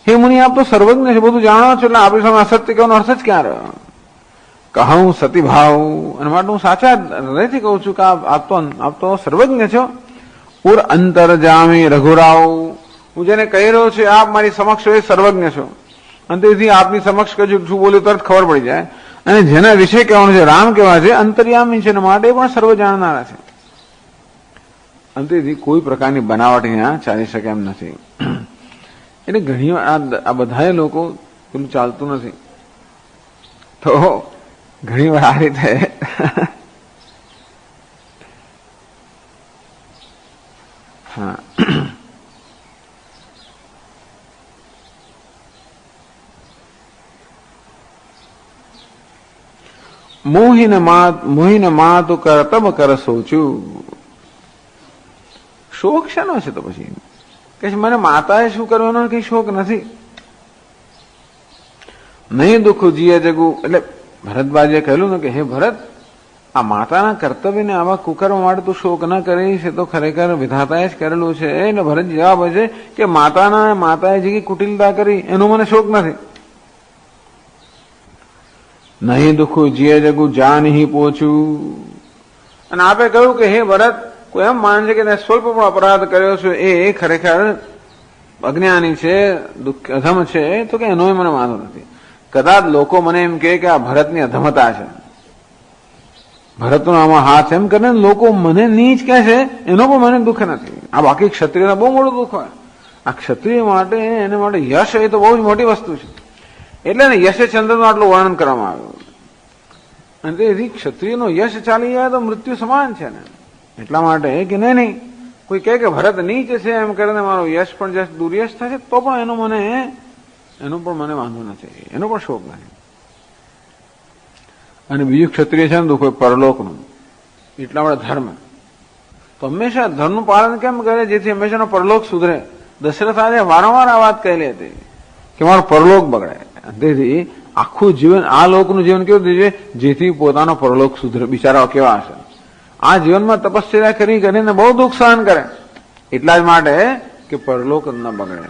હે મુનિ આપ તો સર્વજ્ઞ છે, બધું જાણો છો, એટલે આપણી સામે અસત્ય કહેવાનો અર્થ જ ક્યાં રહ્યો? કહું સતીભાવ, અને માટે હું સાચા હૃદયથી કહું છું કે આપ તો સર્વજ્ઞ છો. પુર અંતરજામી રઘુરાવ, હું જેને કહી રહ્યો છું આપ મારી સમક્ષ એ સર્વજ્ઞ છો, અને તેથી આપની સમક્ષ કજું શું બોલ્યું તરત ખબર પડી જાય. અને જેના વિશે કહેવાનું છે રામ કેવા છે અંતર્યામી છે, માટે પણ સર્વ જાણનારા છે. અને તેથી કોઈ પ્રકારની બનાવટ અહીંયા ચાલી શકે એમ નથી. એટલે ઘણી વાર આ બધા લોકો પેલું ચાલતું નથી, તો ઘણી વાર આ રીતે હા મોહિન માતુ કર તબ કર સોચું. શોક શાનો છે? તો પછી કે મને માતાએ શું કરવાનો કઈ શોક નથી. નહીં દુઃખ જીએ જગું, એટલે ભરતભાઈએ કહેલું ને કે હે ભરત, આ માતાના કર્તવ્યને આવા કુકર્મ માટે તું શોક ન કરીશ, એ તો ખરેખર વિધાતાએ જ કરેલું છે. એટલે ભરત જવાબ છે કે માતાએ જે કુટિલતા કરી એનો મને શોક નથી. નહીં દુઃખ જીએ જગુ જાનહી પોચું. અને આપે કહ્યું કે હે ભરત, કોઈ એમ માને છે કે સ્વલ્પ પણ અપરાધ કર્યો છે એ ખરેખર અજ્ઞાની છે, અધમ છે, તો કે એનો મને વાંધો નથી. કદાચ લોકો મને એમ કે આ ભરતની અધમતા છે, ભરતનો આમાં હાથ એમ કરે લોકો મને નીચ કહે છે, એનો પણ મને દુઃખ નથી. આ બાકી ક્ષત્રિયને બહુ મોટું દુઃખ હોય. આ ક્ષત્રિય માટે એને માટે યશ એ તો બહુ જ મોટી વસ્તુ છે. એટલે ને યશ ચંદ્રનું આટલું વર્ણન કરવામાં આવ્યું. અને તેથી ક્ષત્રિયનો યશ ચાલી જાય તો મૃત્યુ સમાન છે ને. એટલા માટે કે નહીં કોઈ કહે કે ભરત નીચ છે એમ કરીને મારો યશ પણ જશ દુર્યશ થશે તો પણ એનો પણ મને વાંધો નથી, એનો પણ શોક નથી. અને બીજું ક્ષત્રિય છે ને તો કોઈ પરલોકનું, એટલા માટે ધર્મ તો હંમેશા ધર્મનું પાલન કેમ કરે જેથી હંમેશાનો પરલોક સુધરે. દશરથ આજે વારંવાર આ વાત કહેલી હતી કે મારો પરલોક બગડે. તેથી આખું જીવન આ લોકનું જીવન કેવું થયું છે જેથી પોતાનો પરલોક સુધરે. બિચારાઓ કેવા હશે, આ જીવનમાં તપસ્યા કરીને બહુ દુઃખ સહન કરે એટલા જ માટે કે પરલોક ન બગડે.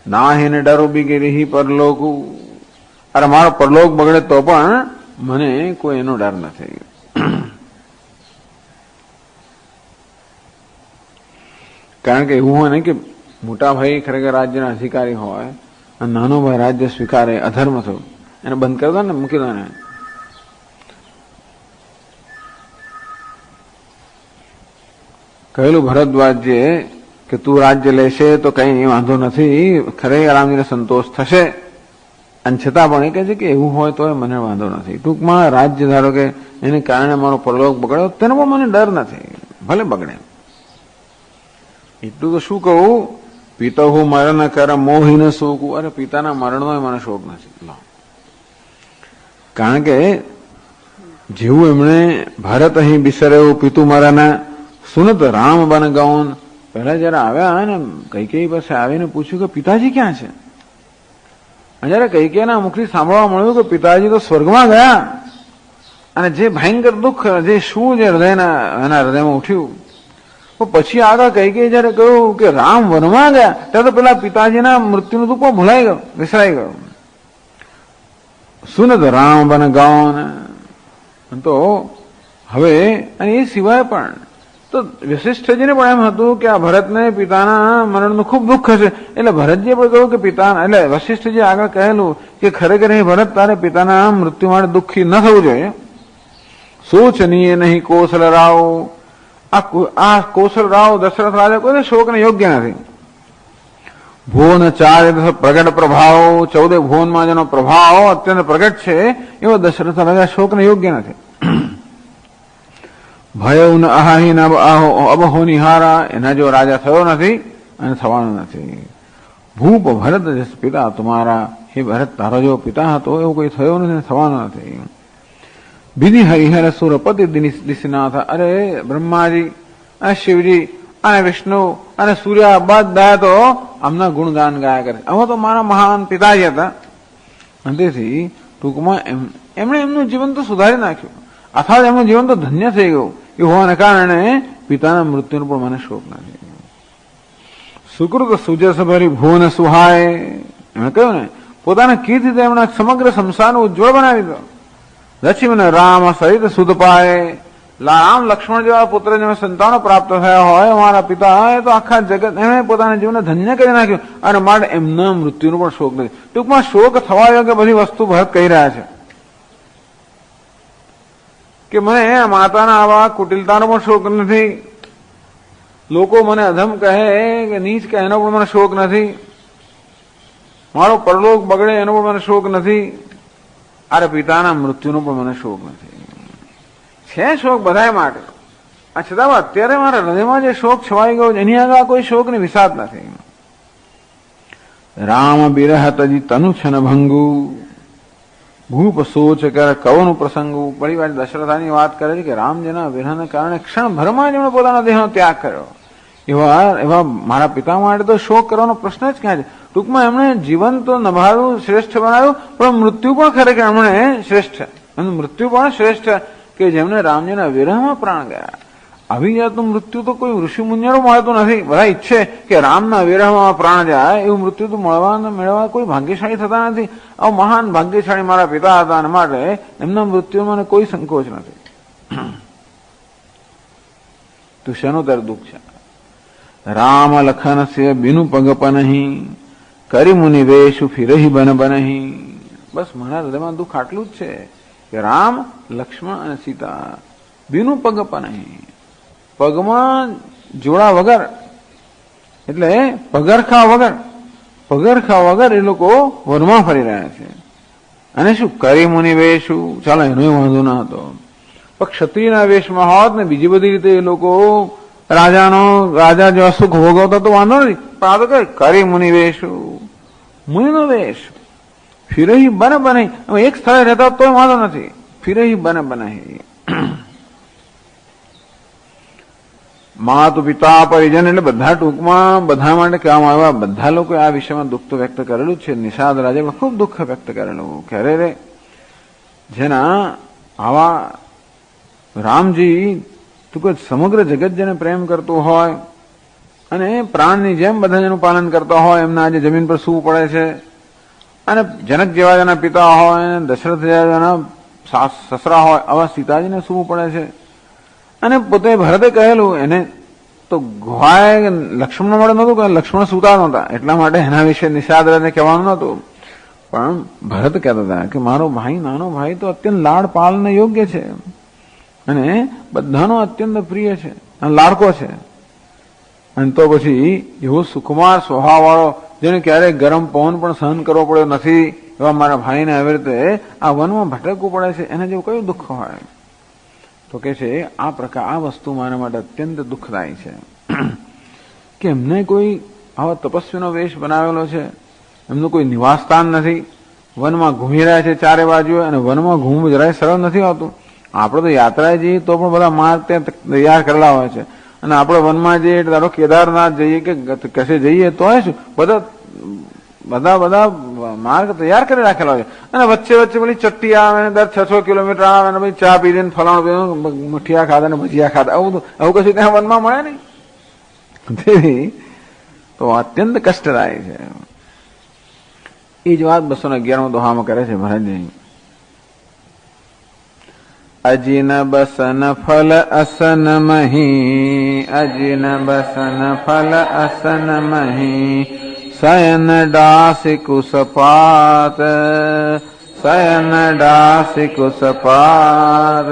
ના હેને ડરો બીગે રહી પરલોકું. અરે મારો પરલોક બગડે તો પણ મને કોઈ એનો ડર નથી. કારણ કે એવું હોય ને કે મોટા ભાઈ ખરેખર રાજ્યના અધિકારી હોય અને નાનો ભાઈ રાજ્ય સ્વીકારે, અધર્મ થયું, એને બંધ કરી દો ને, મૂકી દો ને. કહેલું ભરદ્વાજે કે તું રાજ્ય લેશે તો કઈ વાંધો નથી, ખરેખર રામજીને સંતોષ થશે. અને છતાં પણ એ કહે છે કે એવું હોય તો મને વાંધો નથી. ટૂંકમાં રાજ્ય ધારો કે એને કારણે મારો પરલોક બગડ્યો તેનો પણ મને ડર નથી, ભલે બગડે. એટલું તો શું કહું, પિતા હું મરણ કર મોહીને શોકું. અરે પિતાના મરણનો મને શોક નથી. કારણ કે જેવું એમણે ભરત અહીં બિસર્યું પિતુ મરણ સુનત રામ બન ગૌન. પહેલા જયારે આવ્યા ને કૈકેયી પાસે આવીને પૂછ્યું કે પિતાજી ક્યાં છે. જયારે કૈકેયીના મુખથી સાંભળવા મળ્યું કે પિતાજી તો સ્વર્ગમાં ગયા, અને જે ભયંકર દુઃખ જે શું જે એના હૃદયમાં ઉઠ્યું. તો પછી આગળ કૈકેયી જયારે કહ્યું કે રામ વનમાં ગયા ત્યારે તો પેલા પિતાજીના મૃત્યુનું દુઃખ પણ ભૂલાઈ ગયું, વિસરાઈ ગયું. સુનત રામ બન ગૌન. તો હવે અને એ સિવાય પણ તો વશિષ્ઠજીને પણ એમ હતું કે આ ભરતને પિતાના મરણનું ખૂબ દુઃખ હશે. એટલે ભરતજીએ પણ કહ્યું કે પિતાના, એટલે વશિષ્ઠજી આગળ કહેલું કે ખરેખર એ ભરત તારે પિતાના મૃત્યુ માટે દુઃખી ન થવું જોઈએ. શોચનીય નહીં કૌશલ રાવ. આ કૌશલ રાવ દશરથ રાજા કોઈ શોકને યોગ્ય નથી. ભુવન ચાર પ્રગટ પ્રભાવ, 14 ભુવનમાં જેનો પ્રભાવ અત્યંત પ્રગટ છે એવો દશરથ રાજા શોકને યોગ્ય નથી. ભયો ન અહાહી અબહો નિહારા. એના જો રાજા થયો નથી અને થવાનો નથી. ભૂપ ભરત જસ પિતા તમારા. હે ભરત તારો જો પિતા હતો એવો કોઈ થયો નથી, થવાનો નથી. વિધિ હરિહર સુરપતિ દિશનાથ. અરે બ્રહ્માજી અને શિવજી અને વિષ્ણુ અને સૂર્ય બધા તો આમના ગુણગાન ગાયા કરે. હવે તો મારા મહાન પિતાજી હતા. અને તેથી ટૂંકમાં એમણે એમનું જીવન તો સુધારી નાખ્યું, અર્થાત એમનું જીવન તો ધન્ય થઈ ગયું. એ હોવાને કારણે પિતાના મૃત્યુનો પણ મને શોક નથી. સુકૃત સુજસ ભરી ભુવન સુહાય. એમણે કહ્યું ને પોતાના કીર્તિથી એમણે સમગ્ર સંસારનો ઉજ્જવળ બનાવી દીધો. લક્ષ્મણ રામ સહિત સુધ પાય. રામ લક્ષ્મણ જેવા પુત્ર જેવા સંતાનો પ્રાપ્ત થયા હોય મારા પિતા, એ તો આખા જગત એમણે પોતાના જીવનને ધન્ય કરી નાખ્યું અને માટે એમના મૃત્યુનો પણ શોક નથી. ટૂંકમાં શોક થવા યોગ્ય બધી વસ્તુ ભરત કહી રહ્યા છે કે મને માતાના આવા કુટિલતાનો પણ શોક નથી. લોકો મને અધમ કહે કે નીચ કહે એનો પણ મને શોક નથી. મારો પરલોક બગડે એનો પણ મને શોક નથી. અરે પિતાના મૃત્યુનો પણ મને શોક નથી. છે શોક બધાય માટે, છતાં અત્યારે મારા હૃદયમાં જે શોક છવાઈ ગયો એની આગળ કોઈ શોક ને વિષાદ નથી. રામ બિરહ તજી તનુ છન ભંગુ. ભૂપ સોચ કર કવનું પ્રસંગુ. બડી વાર દશરથાની વાત કરે છે કે રામજીના વિરહને કારણે ક્ષણભરમાં જ એમણે પોતાના દેહનો ત્યાગ કર્યો. એવા મારા પિતા માટે તો શોક કરવાનો પ્રશ્ન જ ક્યાં છે. ટૂંકમાં એમણે જીવન તો નભારું શ્રેષ્ઠ બનાવ્યું, પણ મૃત્યુ પણ ખરેખર એમણે શ્રેષ્ઠ, એમનું મૃત્યુ પણ શ્રેષ્ઠ. કે જેમને રામજીના વિરહમાં પ્રાણ ગયા. આવી જાતનું મૃત્યુ તો કોઈ ઋષિ મુનિયારો મળતું નથી. બધા ઈચ્છે કે રામના વિરહમાં પ્રાણ જાય એવું મૃત્યુ તો મેળવવા કોઈ ભાગ્યશાળી થતા નથી. આવું મહાન ભાગ્યશાળી મારા પિતા હતા, અને માટે એમના મૃત્યુમાં મને કોઈ સંકોચ નથી. તું શેનું તારું દુઃખ છે? રામ લખન સે બિનુ પગપ નહીં, કરી મુનિ વેશુ ફિરહી બન બનહી. બસ મારા હૃદયમાં દુઃખ આટલું જ છે કે રામ, લક્ષ્મણ અને સીતા બિનુ પગપ નહીં, પગમાં જોડા વગર, એટલે પગરખા વગર એ લોકો વનમાં ફરી રહ્યા છે. અને શું કરી મુનિ વેશુ, ચાલો એનો વાંધો ના હતો, પણ ક્ષત્રિયના વેશમાં હોત ને બીજી બધી રીતે એ લોકો રાજા જેવા સુખ ભોગવતા તો વાંધો નથી. પણ આ તો કરી મુનિ વેશુ, મુનિનો વેશ, ફિરહી બન બને, એક સ્થળે રહેતા તોય વાંધો નથી, ફિરહી બન બને. માતુ પિતા પરિજન એટલે બધા ટૂંકમાં બધા માટે કહેવામાં આવ્યા. બધા લોકો આ વિષયમાં દુઃખ તો વ્યક્ત કરેલું જ છે. નિષાદ રાજા ખૂબ દુઃખ વ્યક્ત કરેલું. ક્યારે રે જેના આવા રામજી તું કોઈ સમગ્ર જગત જેને પ્રેમ કરતું હોય અને પ્રાણની જેમ બધા જેનું પાલન કરતા હોય, એમના આજે જમીન પર સૂવું પડે છે. અને જનક જેવા જેના પિતા હોય, દશરથ જેવા સસરા હોય, આવા સીતાજીને સૂવું પડે છે. અને પોતે ભરતે કહેલું એને તો ગુહાએ લક્ષ્મણ મળે નહોતું કે લક્ષ્મણ સૂતા નહોતા, એટલા માટે એના વિશે નિષાદને કહેવાનું નહોતું. પણ ભરત કહેતા હતા કે મારો ભાઈ, નાનો ભાઈ તો અત્યંત લાડ પાલને યોગ્ય છે અને બધાનો અત્યંત પ્રિય છે અને લાડકો છે. અને તો પછી એવો સુકુમાર સ્વભાવવાળો જેને ક્યારેય ગરમ પવન પણ સહન કરવો પડ્યો નથી, એવા મારા ભાઈને આવી રીતે આ વનમાં ભટકવું પડે છે, એને જેવું કયું દુઃખ હોય? તો કે છે આ પ્રકાર આ વસ્તુ મારા માટે અત્યંત દુઃખદાયી છે કે એમને કોઈ આવા તપસ્વીનો વેશ બનાવેલો છે, એમનું કોઈ નિવાસસ્થાન નથી, વનમાં ઘૂમી રહ્યા છે ચારે બાજુ, અને વનમાં ઘૂમવું જરાય સરળ નથી હોતું. આપણે તો યાત્રાએ જઈએ તો પણ બધા માર્ગ ત્યાં તૈયાર કરેલા હોય છે, અને આપણે વનમાં જઈએ એટલે ધારો કેદારનાથ જઈએ કે કશે જઈએ તો શું બધા માર્ગ તૈયાર કરી રાખેલા હોય, અને વચ્ચે પેલી ચટ્ટી આવે, દર 600 કિલોમીટર આવે, અને પછી ચા પી દઈને ફલાણું મુઠિયા ખાધા ને ભજીયા ખાધા, આવું કશું ત્યાં વનમાં મળે નહીં. તો અત્યંત કષ્ટદાયી છે. એ જ વાત 211 દોહામાં કરે છે મહારાજજી. અજીન બસન ફલ અસન મહી, અજીન બસન ફલ અસન મહી, શયન ડાસી કુસપાત, શયન ડાસી કુસપાત,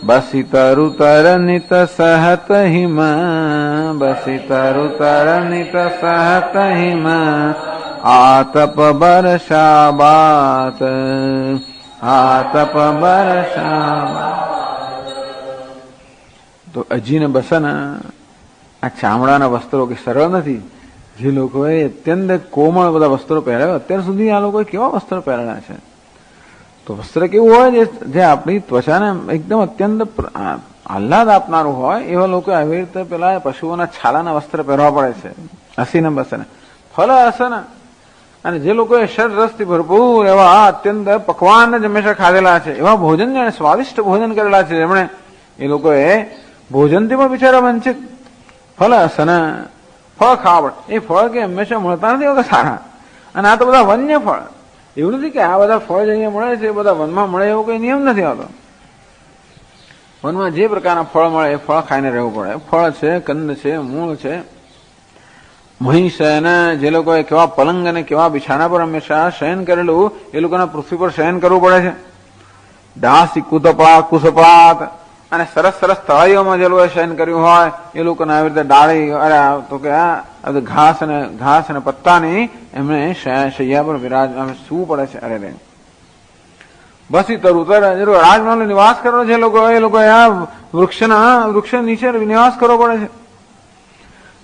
બસી તરુ તરનિત સહત હિમ, બસી તરુ તરનિત સહત હિમ, આતપ બરસાબાત, આતપ બરસાબાત. તો અજીને બસન આ ચામડાના વસ્ત્રો કે સરળ નથી. જે લોકોએ અત્યંત કોમળ બધા વસ્ત્રો પહેરાવ્યા, અત્યાર સુધી આ લોકોએ કેવા વસ્ત્રો પહેરેલા છે? તો વસ્ત્ર કેવું હોય જે આપણી ત્વચાને એકદમ અત્યંત આહલાદ આપનારું હોય, એવા લોકો આવી રીતે પેલા પશુઓના છાલાના વસ્ત્ર પહેરવા પડે છે. હસીને બસને ફલ હસન. અને જે લોકોએ શરરસથી ભરપૂર એવા અત્યંત પકવાન જ હંમેશા ખાધેલા છે, એવા ભોજન જેને સ્વાદિષ્ટ ભોજન કરેલા છે, એમણે એ લોકોએ ભોજનથી પણ બિચારા વંચિત. ફલ હસન, ફળ ખાવા પડે. એ ફળ કે હંમેશા મળતા નથી હોતા સારા, અને આ તો બધા વન્ય ફળ. એવું નથી કે આ બધા ફળ અહીંયા મળે છે એ બધા વનમાં મળે એવો કોઈ નિયમ નથી આવતો. વનમાં જે પ્રકારના ફળ મળે એ ફળ ખાઈને રહેવું પડે. ફળ છે, કંદ છે, મૂળ છે. મહી શયન, જે લોકોએ કેવા પલંગ અને કેવા બિછાણા પર હંમેશા શયન કરેલું, એ લોકોના પૃથ્વી પર શયન કરવું પડે છે. ડાસી કુસપાત, અને સરસ સરસ તળાઈઓમાં જે લોકોએ શયન કર્યું હોય એ લોકોને આવી રીતે ડાળી તો કે ઘાસ અને પત્તાની એમને શૈયા પર સૂવું પડે છે. અરે રે બસી તરુતર, રાજમહેલ નિવાસ કરો છે એ લોકો આ વૃક્ષ નીચે નિવાસ કરવો પડે છે.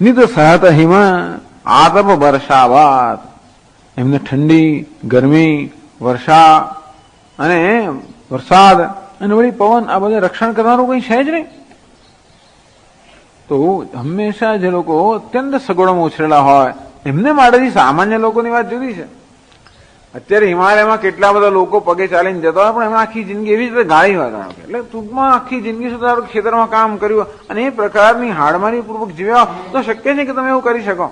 નિત સહત હિમ, આતપ વર્ષાવાત, એમને ઠંડી, ગરમી, વર્ષા અને વરસાદ અને વળી પવન, આ બધા રક્ષણ કરનારું કઈ છે જ નહીં. તો હંમેશા જે લોકો અત્યંત સગવડોમાં ઉછરેલા હોય એમને માટેથી સામાન્ય લોકોની વાત જુદી છે. અત્યારે હિમાલયમાં કેટલા બધા લોકો પગે ચાલીને જતા હોય, પણ એમાં આખી જિંદગી એવી જ રીતે ગાળી હોય. એટલે ટૂંકમાં આખી જિંદગી સુધી ખેતરમાં કામ કર્યું અને એ પ્રકારની હાડમારી પૂર્વક જીવ્યા તો શક્ય છે કે તમે એવું કરી શકો?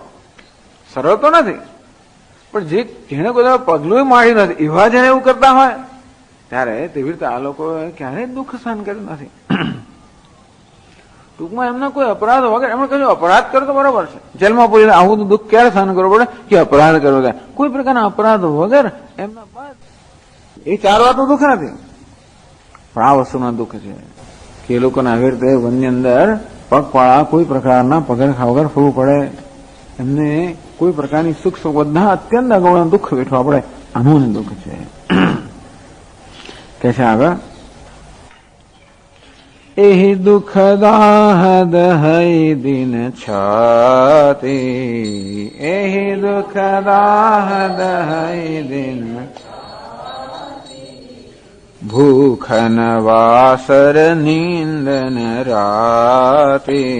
સરળ તો નથી, પણ જેને કોઈ પગલું મારી નથી એવા જયારે એવું કરતા હોય ત્યારે તેવી રીતે આ લોકોએ ક્યારેય દુઃખ સહન કર્યું નથી. ટૂંકમાં એમના કોઈ અપરાધ વગર એમણે કહ્યું અપરાધ કરો તો બરોબર છે, જેલમાં પૂરીને આવું તો દુઃખ ક્યારે સહન કરવું પડે કે અપરાધ કરવો થાય? કોઈ પ્રકારના અપરાધ વગર એમના બાદ એ ચાર વાતનું દુઃખ નથી, પણ આ વસ્તુના દુઃખ છે કે એ લોકોને આવી રીતે વનની અંદર પગપાળા કોઈ પ્રકારના પગરખા વગર ફરવું પડે, એમને કોઈ પ્રકારની સુખ સુખ બધા અત્યંત અગવડનું દુઃખ વેઠવા પડે. આનું દુઃખ છે. કે છે આગળ, એહી દુઃખ દાહદ હૈ દિન છાતી, એહી દુઃખ દાહદ હૈ દિન ભૂખન વાસર નીંદન રાતી,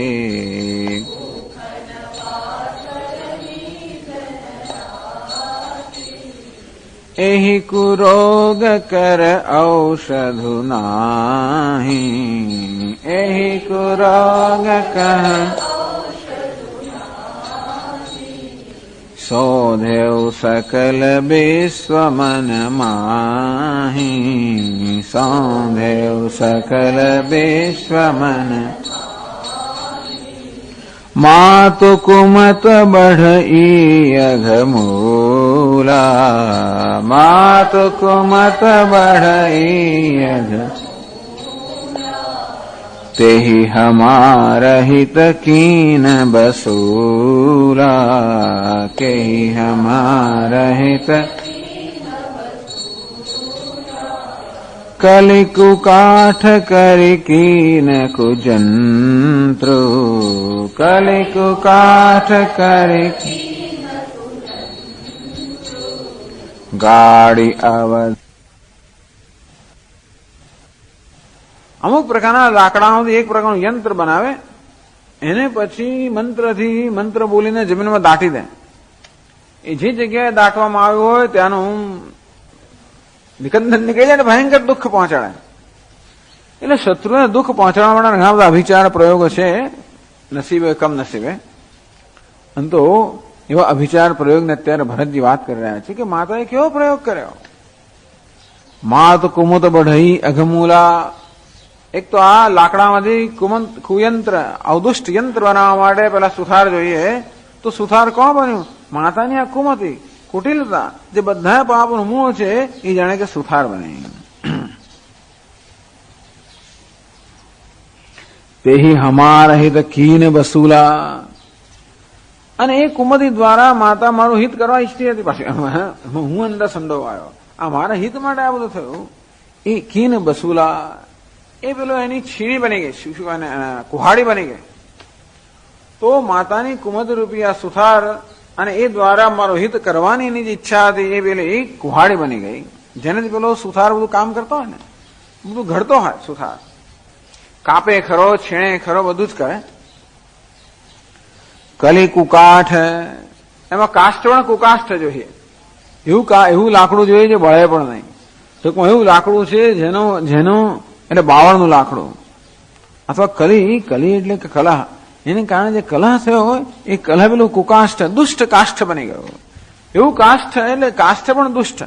એહી કુરોગ કર ઔષધુ નાહી, એહી કુરોગ કર સોધેવ સકલ વિશ્વ મન માહી, સોધેવ સકલ વિશ્વ મન માતુ કુમત બઢઈ અઘમૂલા, માતુ કુમત બઢઈ અઘ તેહી હમાર હિત કીન બસૂલા, કેહી હમાર હિત કલિકુ કાઠ કરી કીન કુજંત્રુ, કલિકુ કાઠ કરી ગાડી અવધ. અમુક પ્રકારના લાકડાઓથી એક પ્રકારનું યંત્ર બનાવે, એને પછી મંત્રથી મંત્ર બોલીને જમીનમાં દાટી દે. એ જે જગ્યાએ દાટવામાં આવ્યું હોય ત્યાંનું નિકંદન નીકળી જાય ને ભયંકર દુઃખ પહોંચાડે. એટલે શત્રુને દુઃખ પહોંચાડવા માટે ઘણા બધા અભિચાર પ્રયોગો છે, નસીબે કમ નસીબે. તો એવા અભિચાર પ્રયોગને અત્યારે ભરતજી વાત કરી રહ્યા છે કે માતાએ કેવો પ્રયોગ કર્યો. માત કુમુત બઢઈ અઘમૂલા, એક તો આ લાકડામાંથી કુયંત્ર અવદુષ્ટ યંત્ર બનાવવા માટે પેલા સુથાર જોઈએ, તો સુથાર કોણ બન્યું? માતાની આ કુમતી કુટિલતા, જે બધા પાપનું મૂળ છે એ જાણે કે સુથાર બને. તેહી હમાર હિત કીન બસુલા, અને એ કુમતી દ્વારા માતા મારું હિત કરવા ઈચ્છતી હતી. પાછી હું અંદર સંડોવાયો, આ મારા હિત માટે આ બધું થયું. એ કીન બસુલા, એ પેલો એની છીણી બની ગઈ, શું કુહાડી બની ગઈ. તો માતાની કુમત રૂપી આ સુથાર અને એ દ્વારા મારો હિત કરવાની એની જે ઈચ્છા હતી એ પેલી કુહાડી બની ગઈ, જેનાથી પેલો સુથાર બધું કામ કરતો હોય ને, બધું ઘડતો હોય. સુથાર કાપે ખરો, છીણે ખરો, બધું જ કરે. કલી કુકાઠ, એમાં કાષ્ઠ પણ કુકાષ્ઠ જોઈએ, એવું લાકડું જોઈએ જે બળે પણ નહીં. તો એવું લાકડું છે જેનું એટલે બાવળનું લાકડું, અથવા કલી એટલે કે કલહ, એને કારણે જે કલહ થયો હોય એ કલહ પેલું કુકાષ્ઠ દુષ્ટ કાષ્ઠ બની ગયો. એવું કાષ્ઠ એટલે કાષ્ઠ પણ દુષ્ટ.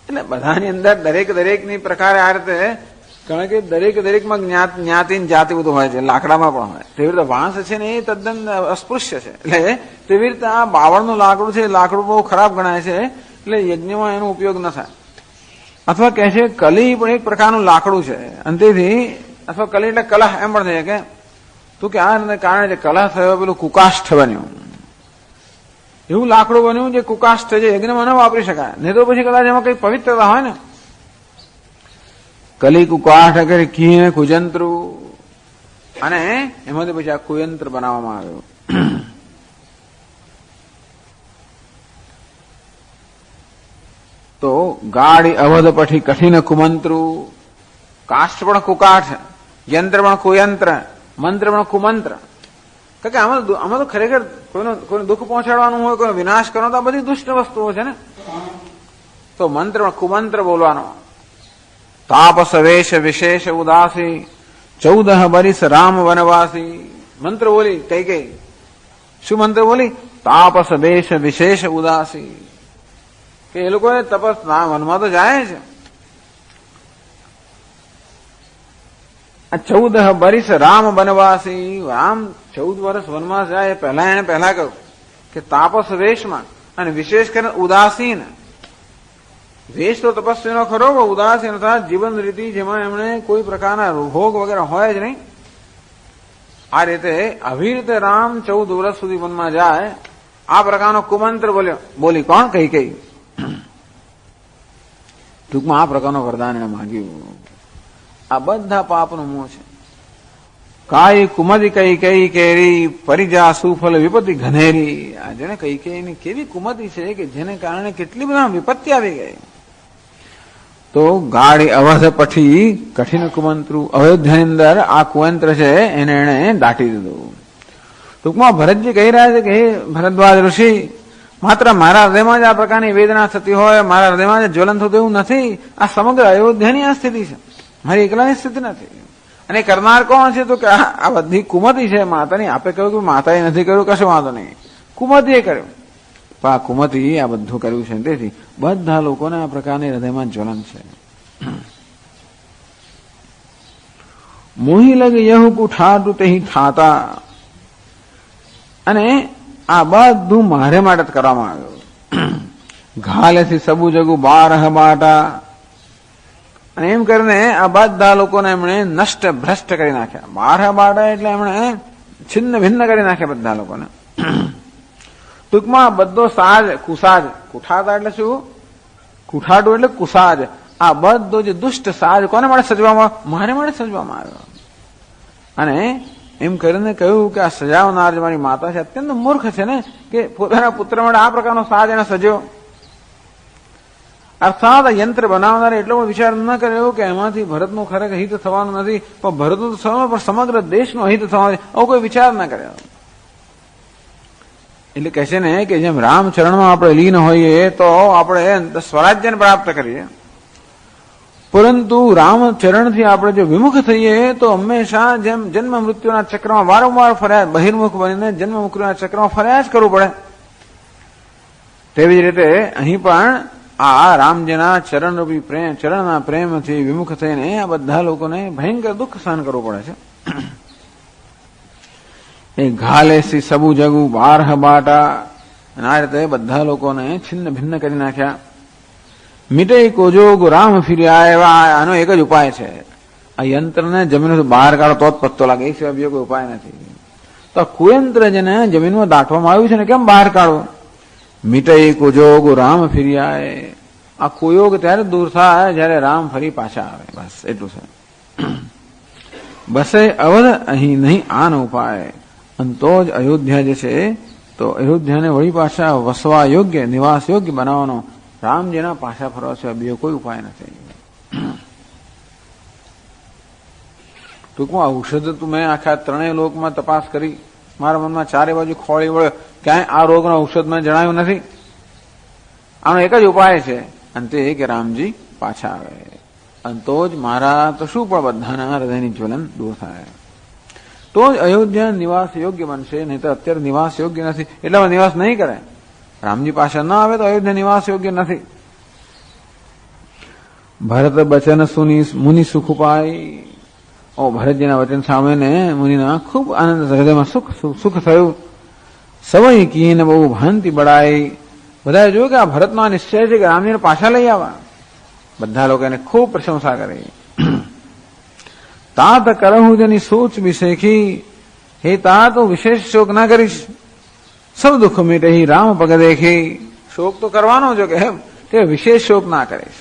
એટલે બધાની અંદર દરેકની પ્રકારે આ રીતે, કારણ કે દરેકમાં જ્ઞાતિ જાતિ બધું હોય છે, લાકડામાં પણ હોય. તેવી રીતે વાંસ છે ને એ તદ્દન અસ્પૃશ્ય છે. એટલે તેવી રીતે આ બાવળનું લાકડું છે, લાકડું બહુ ખરાબ ગણાય છે, એટલે યજ્ઞમાં એનો ઉપયોગ ન થાય. અથવા કહે છે કલી પણ એક પ્રકારનું લાકડું છે, અને તેથી અથવા કલી એટલે કલહ એમ પણ થાય કે તો કે આ કારણે જે કલહ થયો પેલું કુકાષ્ઠ બન્યું. એવું લાકડું બન્યું જે કુકાષ્ઠ છે, યજ્ઞમાં ન વાપરી શકાય. નહીં તો પછી કદાચ એમાં કઈ પવિત્રતા હોય ને. કલી કુકાષ્ઠ કરી કીને કુજંત્રુ, અને એમાંથી પછી આ કુયંત્ર બનાવવામાં આવ્યું. તો ગાડી અવધ પછી કઠિન કુમંત્રુ, કાષ્ઠ પણ કુકાઠ, યંત્ર પણ કુયંત્ર, મંત્ર પણ કુમંત્ર. કારણ કે આમાં તો ખરેખર કોઈને દુઃખ પહોંચાડવાનું હોય, કોઈ વિનાશ કરવાનો, તો આ બધી દુષ્ટ વસ્તુઓ છે ને. તો મંત્ર કુમંત્ર બોલવાનો. તાપસ વેશ વિશેષ ઉદાસી 14 બરિસ રામ વનવાસી. મંત્ર બોલી કઈ કઈ શું મંત્ર બોલી? તાપસ વેશ વિશેષ ઉદાસી, કે એ લોકો તપસ ના વનમાં તો જાય છે. 14 બરિસ રામ વનવાસી, રામ 14 વર્ષ વનવાસ જાય પહેલા એને પહેલા કહ્યું કે તાપસ વેશમાં, અને વિશેષ કરીને ઉદાસીન. વેશ તો તપસ્વીનો ખરો, ઉદાસીન અર્થાત જીવન રીતિ જેમાં એમણે કોઈ પ્રકારના ભોગ વગેરે હોય જ નહીં. આ રીતે આવી રીતે રામ 14 વર્ષ સુધી વનમાં જાય. આ પ્રકારનો કુમંત્ર બોલ્યો. બોલી કોણ? કઈ કઈ. ટૂંકમાં આ પ્રકારનો વરદાન એને માંગ્યું. આ બધા પાપનું મોહ છે. કાઈ કુમદી કઈ કઈ કેરી પરિજા સુફલ વિપત્તિ ઘનેરી. આ જેને કઈ કઈની કેવી કુમદી છે કે જેને કારણે કેટલી બધા વિપત્તિ આવી ગઈ. તો ગાડી અવધ પઠી કઠિન કુમંત્રુ. અયોધ્યાની અંદર આ કુમંત્ર છે એને એને દાટી દીધું. ટૂંકમાં ભરતજી કહી રહ્યા છે કે હે ભરદ્વાજ ઋષિ, માત્ર મારા હૃદયમાં જ આ પ્રકારની વેદના થતી હોય, મારા હૃદયમાં જ જ્વલન થતું એવું નથી. આ સમગ્ર અયોધ્યાની આ સ્થિતિ છે, મારી એકલાની સ્થિતિ નથી. અને કરનાર કોણ છે? તો કે આ બધી કુમતી છે માતાની. આપે કહ્યું કે માતાએ નથી કર્યું, કશો વાંધો નહીં, કુમતીએ કર્યું. પણ આ કુમતી આ બધું કર્યું છે. તેથી બધા લોકોને આ પ્રકારની હૃદયમાં જ્વલન છે. મોહી લગ યહુ કુઠાટુ તેહી ઠાતા. અને આ બધું મારે માટે જ કરવામાં આવ્યું. ઘાલેથી સબુ જગુ 12 બાટા. અને એમ કરીને આ બધા લોકોને એમણે નષ્ટ ભ્રષ્ટ કરી નાખ્યા. 12 બાટા એટલે એમણે છિન્ન ભિન્ન કરી નાખ્યા બધા લોકોને. ટૂંકમાં બધો સાજ કુસાજ, કુઠાતા એટલે શું? કુઠાટું એટલે કુસાજ. આ બધો જે દુષ્ટ સાજ કોને માટે સજવામાં? મારે માટે સજવામાં આવ્યો. અને એમ કરીને કહ્યું કે આ સજાવનાર જે મારી માતા છે અત્યંત મૂર્ખ છે ને, કે પોતાના પુત્ર માટે આ પ્રકારનો સાજ એને સજ્યો. અર્થાત યંત્ર બનાવનારે એટલો બધો વિચાર ન કર્યો કે એમાંથી ભરતનું ખરેખર હિત થવાનું નથી, પણ ભરતનું તો થવાનું, પણ સમગ્ર દેશનું હિત થવાનું, આવો કોઈ વિચાર ન કર્યો. એટલે કહે છે ને કે જેમ રામચરણમાં આપણે લીન હોઈએ તો આપણે સ્વરાજ્યને પ્રાપ્ત કરીએ, પરંતુ રામચરણથી આપણે જો વિમુખ થઈએ તો હંમેશા જેમ જન્મ મૃત્યુના ચક્રમાં વારંવાર ફર્યા, બહિર્મુખ બનીને જન્મ મૃત્યુના ચક્રમાં ફર્યા જ કરવું પડે. તેવી જ રીતે અહીં પણ આ રામજીના ચરણરૂપી પ્રેમ, ચરણના પ્રેમથી વિમુખ થઈને આ બધા લોકોને ભયંકર દુઃખ સહન કરવું પડે છે. એ ઘાલેસી સબુ જગુ 12 બાટા. અને આ રીતે બધા લોકોને છિન્ન ભિન્ન કરી નાખ્યા. મીટે કોજોગ રામ ફિર્યા આવ્યા. આનો એક જ ઉપાય છે, આ યંત્રને જમીનથી બહાર કાઢો તો જ પત્તો લાગે, એ સિવાય બીજો કોઈ ઉપાય નથી. તો કુયંત્ર જેને જમીનમાં દાટવામાં આવ્યું છે ને કેમ બહાર કાઢો? મીટે કોજોગ રામ ફિર્યા. આ કુયોગ ત્યારે દૂર થાય જ્યારે રામ ફરી પાછા આવે, બસ એટલું છે. બસે અવધ અહીં નહીં આનો ઉપાય. અને તો જ અયોધ્યા જે છે તો અયોધ્યાને વળી પાછા વસવા યોગ્ય, નિવાસ યોગ્ય બનાવવાનો રામજીના પાછા ફરવા છે, બીજો કોઈ ઉપાય નથી. ટૂંકમાં ઔષધ તો મેં આખા 3 લોકમાં તપાસ કરી, મારા મનમાં 4 બાજુ ખોળી વળ્યો, ક્યાંય આ રોગનો ઔષધ મેં જણાયું નથી. આનો એક જ ઉપાય છે, અને તે કે રામજી પાછા આવે. અને તો જ મારા તો શું પણ બધાના હૃદયની જ્વલન દૂર થાય, તો જ અયોધ્યા નિવાસ યોગ્ય બનશે. નહીં તો અત્યારે નિવાસ યોગ્ય નથી, એટલામાં નિવાસ નહીં કરે. રામજી પાછા ન આવે તો અયોધ્યા નિવાસ યોગ્ય નથી. ભરત બચન સુની મુનિ સુખ ઉપાય. ઓ ભરતજીના વચન સાંભળીને મુનિના ખૂબ આનંદ, હૃદયમાં સુખ થયું. સવય કીને બહુ ભાંતિ બળાઈ. બધાએ જોયું કે આ ભરતનો આ નિશ્ચય છે કે રામજીને પાછા લઈ આવવા. બધા લોકો એને ખૂબ પ્રશંસા કરી. તાત કરહું જેની સોચ વિશેખી. હે તાત હું વિશેષ શોક ના કરીશ. સૌ દુઃખ મીટે રામ પગ દેખી. શોક તો કરવાનો જો કે એમ કે વિશેષ શોક ના કરીશ.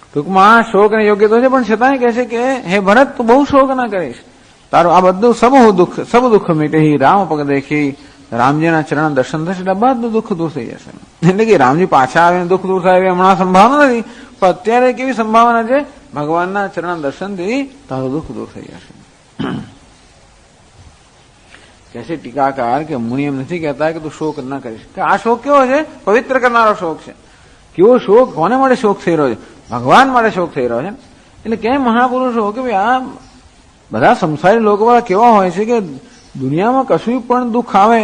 ટૂંકમાં શોક ને યોગ્ય તો છે, પણ છતાંય કહે છે કે હે ભરત તું બહુ શોક ના કરીશ. તારું આ બધું સબ દુઃખ મીટે રામ પગ દેખી. રામજીના ચરણ દર્શન થશે એટલે બધું દુઃખ દૂર થઈ જશે. એટલે કે રામજી પાછા આવે દુઃખ દૂર થાય એવી હમણાં સંભાવના નથી, પણ અત્યારે કેવી સંભાવના છે? ભગવાનના ચરણ દર્શનથી તારું દુઃખ દૂર થઈ જશે. કહે છે ટીકાકાર કે મુનિ એમ નથી કહેતા કે તું શોક ન કરીશ, કે આ શોક કેવો છે? પવિત્ર કરનારો શોક છે. કેવો શોક, કોને માટે શોક થઈ રહ્યો છે? ભગવાન માટે શોક થઈ રહ્યો છે. એટલે કેમ મહાપુરુષો કે ભાઈ આ બધા સંસારી લોકો વાળા કેવા હોય છે કે દુનિયામાં કશું પણ દુઃખ આવે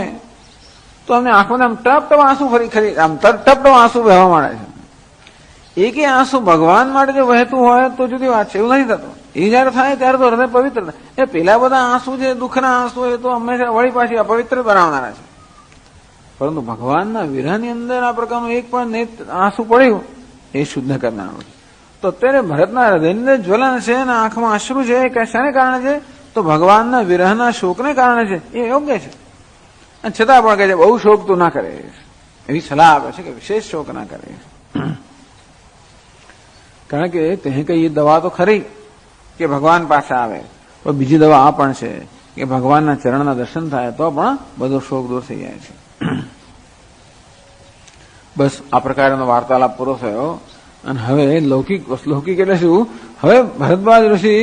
તો અમને આંખમાં આમ ટપ ટપ આંસુ ખરી આમ ટપ ટપ આંસુ વહેવા માંડે છે. એકે આંસુ ભગવાન માટે જો વહેતું હોય તો જુદી વાત છે, એવું નથી થતું. એ જયારે થાય ત્યારે તો હૃદય પવિત્ર થાય. એ પેલા બધા આંસુ છે, દુઃખના આંસુ, એ તો હંમેશા વળી પાછી અપવિત્ર બનાવનારા છે. પરંતુ ભગવાનના વિરહની અંદર આ પ્રકારનું એક પણ આંસુ પડ્યું એ શુદ્ધ કરનારું છે. તો અત્યારે ભરતના હૃદયની અંદર જ્વલન છે અને આંખમાં અશ્રુ છે, એ શાને કારણે છે? તો ભગવાનના વિરહના શોકને કારણે છે. એ યોગ્ય છે. અને છતાં પણ કહે છે બહુ શોક તું ના કરે, એવી સલાહ આપે છે કે વિશેષ શોક ના કરે. કારણ કે તે કઈ એ દવા તો ખરી કે ભગવાન પાસે આવે, પણ બીજી દવા આ પણ છે કે ભગવાનના ચરણના દર્શન થાય તો પણ બધો શોક દૂર થઈ જાય છે. બસ આ પ્રકારનો વાર્તાલાપ પૂરો થયો. અને હવે લૌકિક એટલે શું? હવે ભરદ્વાજ ઋષિ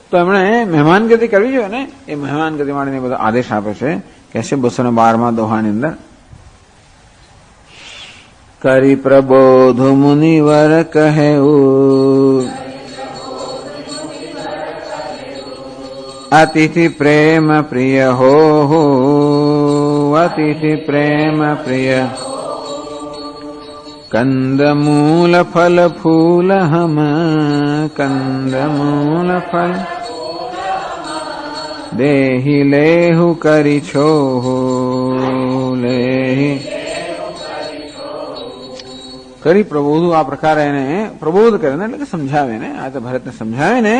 તો એમણે મહેમાનગતિ કરવી જોઈએ ને, એ મહેમાનગતિ માટે બધો આદેશ આપે છે. કે છે 212 દોહાની અંદર, કરી પ્રબોધ મુનિવર કહેવું, અતિથિ પ્રેમ પ્રિય હો, અતિથિ પ્રેમ પ્રિય, કંદમૂલ ફલ ફૂલ હમ, કંદમૂલ ફલ દેહી લેહુ કરી છો, લેહી કરી પ્રબોધ. આ પ્રકારે એને પ્રબોધ કરે ને, એટલે કે સમજાવે ને. આ તો ભરતને સમજાવે ને,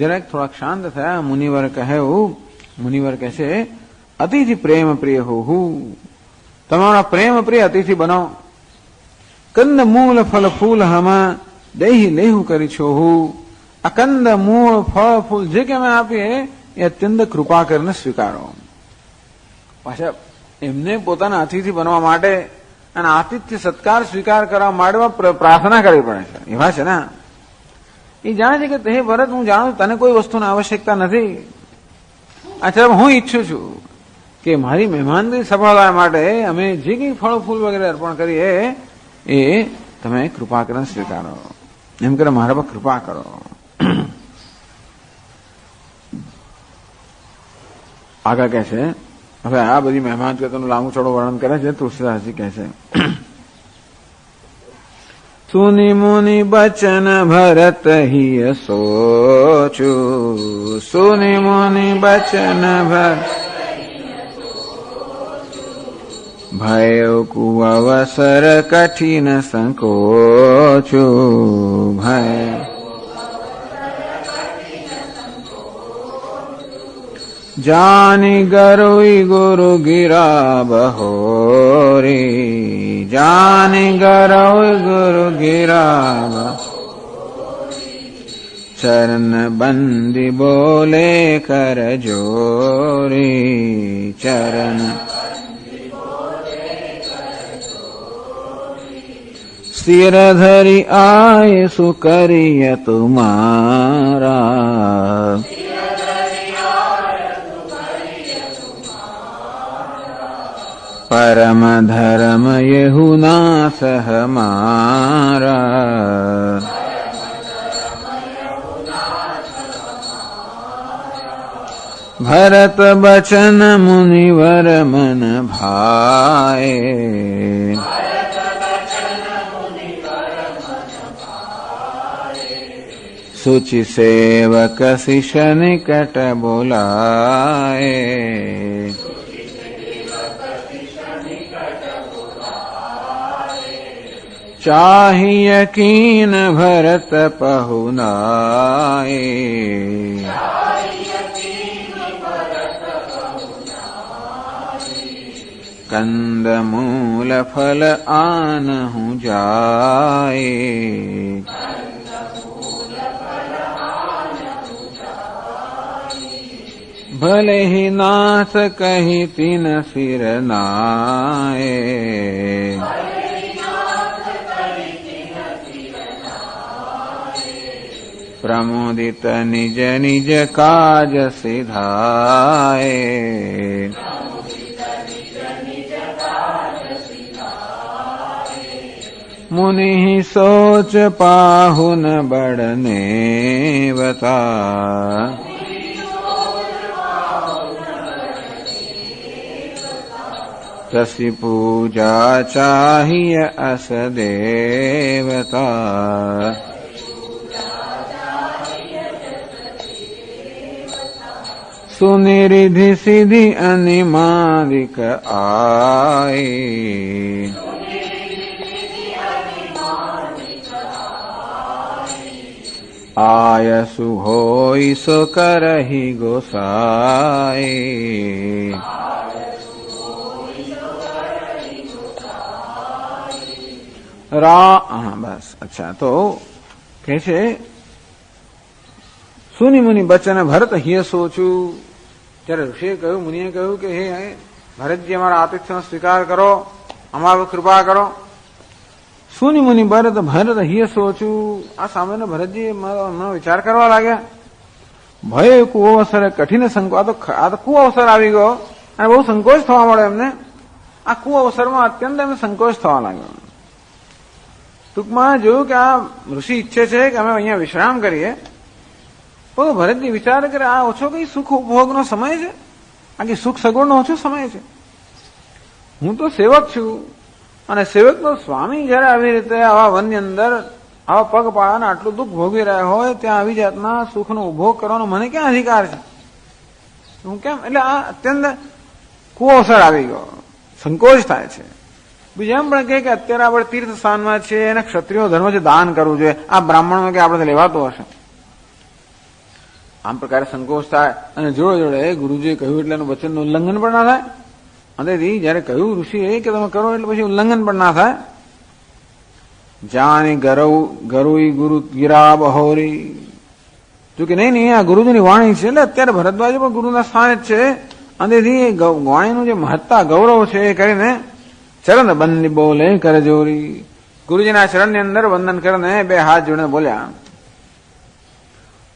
જરાક થોડાક શાંત થયા. મુનિવર કહેવું, મુનિવર કહે છે અતિથિ પ્રેમ પ્રિય હું, તમારા પ્રેમ પ્રિય અતિથિ બનો. કંદ મૂળ ફલ ફૂલ હમા દેહી લેહુ કરી છો હું. આ કંદ મૂળ ફળ ફૂલ જે કે અમે આપીએ એ અત્યંત કૃપા કરીને સ્વીકારો. પાછા એમને પોતાના અતિથિ બનવા માટે અને આતિથ્ય સત્કાર સ્વીકાર કરવા માટે પ્રાર્થના કરવી પડે છે. એવા છે ને, એ જાણે છે કે તે ભરત, હું જાણું તને કોઈ વસ્તુની આવશ્યકતા નથી. અચ્છા, હું ઈચ્છું છું કે મારી મહેમાનગતિ સફળ થવા માટે અમે જે કંઈ ફળ ફૂલ વગેરે અર્પણ કરીએ એ તમે કૃપા કરીને સ્વીકારો. એમ કરે મારા પર કૃપા કરો. આગળ કહે છે, હવે આ બધી મહેમાન ગતિનું લાંબુ ચોડું વર્ણન કરે છે. તુલસીદાસજી કહે છે, સુની મુનિ બચન ભરત હિય સોચું, સુની મુનિ બચન ભરત ભય કુઅવસર કઠિન સંકોચું, ભય જાની ગરોઈ ગુરુ ગિરા બહોરી, જાની ગરોઈ ગુરુ ગિરા ચરણ બંદી બોલે કર જોરી, ચરણ સિર ધરી આય સુકરિય તુમારા, પરમ ધર્મ યહુ નાથ હમારા, ભરત બચન મુનિવર મન ભાય, સુચિ સેવક શિષ્ય નિકટ બોલાય, ચાહી યકીન ભરત પહુનાય, કંદ મૂલ ફલ આનહુ જાય, ભલે હી નાથ કહી તીન સિર નાય, પ્રમોદિત નિજ નિજ કાજ સિધાય, मुनि सोच पाहुन बढ़ने बता। तसी पूजा चाहिए अस देवता। सुनिरिधि सिद्धि अनिमादिक आए। आयसु होई सो करहि गोसाई। हाँ बस अच्छा तो कैसे सुनि मुनि बचन भरत हिय सोचू। ત્યારે ઋષિએ કહ્યું, મુનિએ કહ્યું કે હે ભરતજી અમારા આતિથ્યનો સ્વીકાર કરો, અમારો કૃપા કરો. સુનિ મુનિ ભરત હિય સોચું. આ સામાન્ય ભરતજી મારો વિચાર કરવા લાગ્યા. ભય કુવો અવસરે કઠિન સંકોચ. આ તો કુવો અવસર આવી ગયો અને બહુ સંકોચ થવા મળ્યો એમને. આ કુવો અવસરમાં અત્યંત એમને સંકોચ થવા લાગ્યો. ટૂંકમાં જોયું કે આ ઋષિ ઈચ્છે છે કે અમે અહીંયા વિશ્રામ કરીએ. તો ભરતજી વિચાર કરે આ ઓછો કઈ સુખ ઉપભોગનો સમય છે, આ કઈ સુખ સગવડનો ઓછો સમય છે. હું તો સેવક છું અને સેવક તો સ્વામી જયારે આવી રીતે આવા વનની અંદર આવા પગ પાળાને આટલું દુઃખ ભોગવી રહ્યા હોય ત્યાં આવી જાતના સુખનો ઉપભોગ કરવાનો મને ક્યાં અધિકાર છે? હું કેમ? એટલે આ અત્યંત કુઅવસર આવી ગયો, સંકોચ થાય છે. બીજું એમ પણ કહે કે અત્યારે આપણે તીર્થ સ્થાનમાં છે અને ક્ષત્રિયો ધર્મ છે, દાન કરવું જોઈએ. આ બ્રાહ્મણમાં કે આપણે લેવાતું હશે. આમ પ્રકારે સંકોચ થાય અને જોડે જોડે ગુરુજીએ કહ્યું એટલે એનું વચનનું ઉલ્લંઘન પણ ના થાય. અંતેથી જયારે કહ્યું ઋષિએ કે તમે કરો એટલે પછી ઉલ્લંઘન પણ ના થાય. જાણી ગરુઈ ગુરુ ગિરા બહોરી. જો કે નહીં આ ગુરુજીની વાણી છે એટલે અત્યારે ભરદ્વાજ પણ ગુરુના સ્થાને જ છે. અંતેથી વાણીનું જે મહત્તા ગૌરવ છે એ કરીને ચરણ બંદી બોલે કરજોરી. ગુરુજીના ચરણની અંદર વંદન કરીને બે હાથ જોડીને બોલ્યા.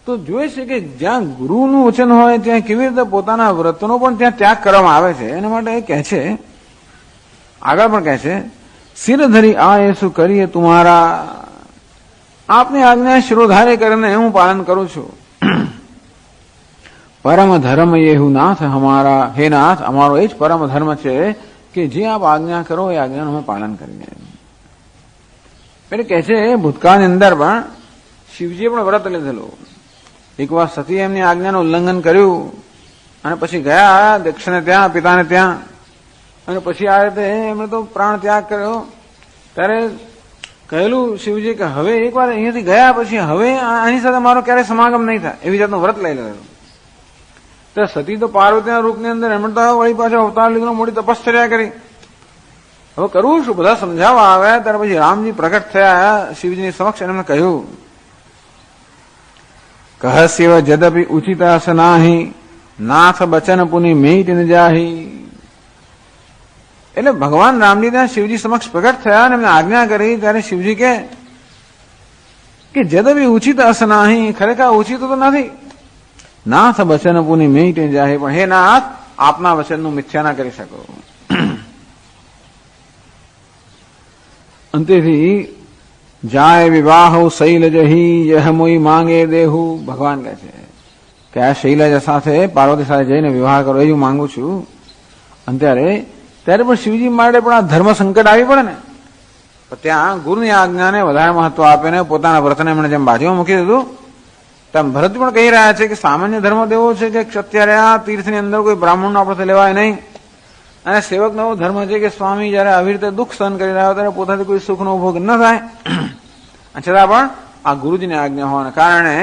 તો જોઈએ છે કે જ્યાં ગુરુનું વચન હોય ત્યાં કેવી રીતે પોતાના વ્રતનો પણ ત્યાં ત્યાગ કરવામાં આવે છે. એના માટે એ કહે છે, આગળ પણ કહે છે, સિર ધરી આ એ શું કરીએ તુમારા. આપની આજ્ઞા શિરોધારે કરીને હું પાલન કરું છું. પરમ ધર્મ યેહુ નાથ હમારા. હે નાથ, અમારો એ જ પરમ ધર્મ છે કે જે આપ આજ્ઞા કરો એ આજ્ઞાનું અમે પાલન કરીએ. એટલે કહે છે ભૂતકાળની અંદર પણ શિવજીએ પણ વ્રત લીધેલું. એકવાર સતી એમની આજ્ઞાનું ઉલ્લંઘન કર્યું અને પછી ગયા દક્ષને ત્યાં, પિતાને ત્યાં, અને પછી આ રીતે એમણે તો પ્રાણ ત્યાગ કર્યો. ત્યારે કહેલું શિવજી કે હવે એકવાર અહીંયાથી ગયા પછી હવે આની સાથે મારો ક્યારેય સમાગમ નહીં થાય એવી જાતનું વ્રત લઈ લીધેલું. તો સતી તો પાર્વતીના રૂપની અંદર એમણે તો વળી પાછો અવતાર લીધો, મોટી તપશ્ચર્યા કરી. હવે કરવું શું? બધા સમજાવવા આવ્યા. ત્યારે પછી રામજી પ્રગટ થયા શિવજીની સમક્ષ. એમને કહ્યું કહસ્યવ જદપી ઉચિત અસનાહી નાથ બચન પુનિ મીટ ન જાહી. એટલે ભગવાન રામજી ત્યાં શિવજી સમક્ષ પ્રગટ થયા અને એમને આજ્ઞા કરી. ત્યારે શિવજી કે જદપી ઉચિત અસનાહી, ખરેખર ઉચિત તો નથી. નાથ બચન પુનિ મીટ ન જાહી, પણ હે નાથ આપના વચનનું મિથ્યા ના કરી શકો. અંતેથી જાય વિવાહ શૈલજહી યહ મોઈ માંગે દેહુ. ભગવાન કહે છે કે આ શૈલજ સાથે પાર્વતી સાથે જઈને વિવાહ કરો એ હું માંગુ છું. અને ત્યારે પણ શિવજી માટે પણ આ ધર્મ સંકટ આવી પડે ને, તો ત્યાં ગુરુની આજ્ઞાને વધારે મહત્વ આપે ને પોતાના વ્રતને એમણે જેમ બાજુમાં મૂકી દીધું. તેમ ભરત પણ કહી રહ્યા છે કે સામાન્ય ધર્મ તો એવો છે કે અત્યારે આ તીર્થની અંદર કોઈ બ્રાહ્મણનો આપણે લેવાય નહીં. અને સેવકનો એવો ધર્મ છે કે સ્વામી જયારે આવી રીતે દુઃખ સહન કરી રહ્યા હોય ત્યારે પોતાથી કોઈ સુખનો ભોગ ન થાય. છતાં પણ આ ગુરુજીની આજ્ઞા હોવાના કારણે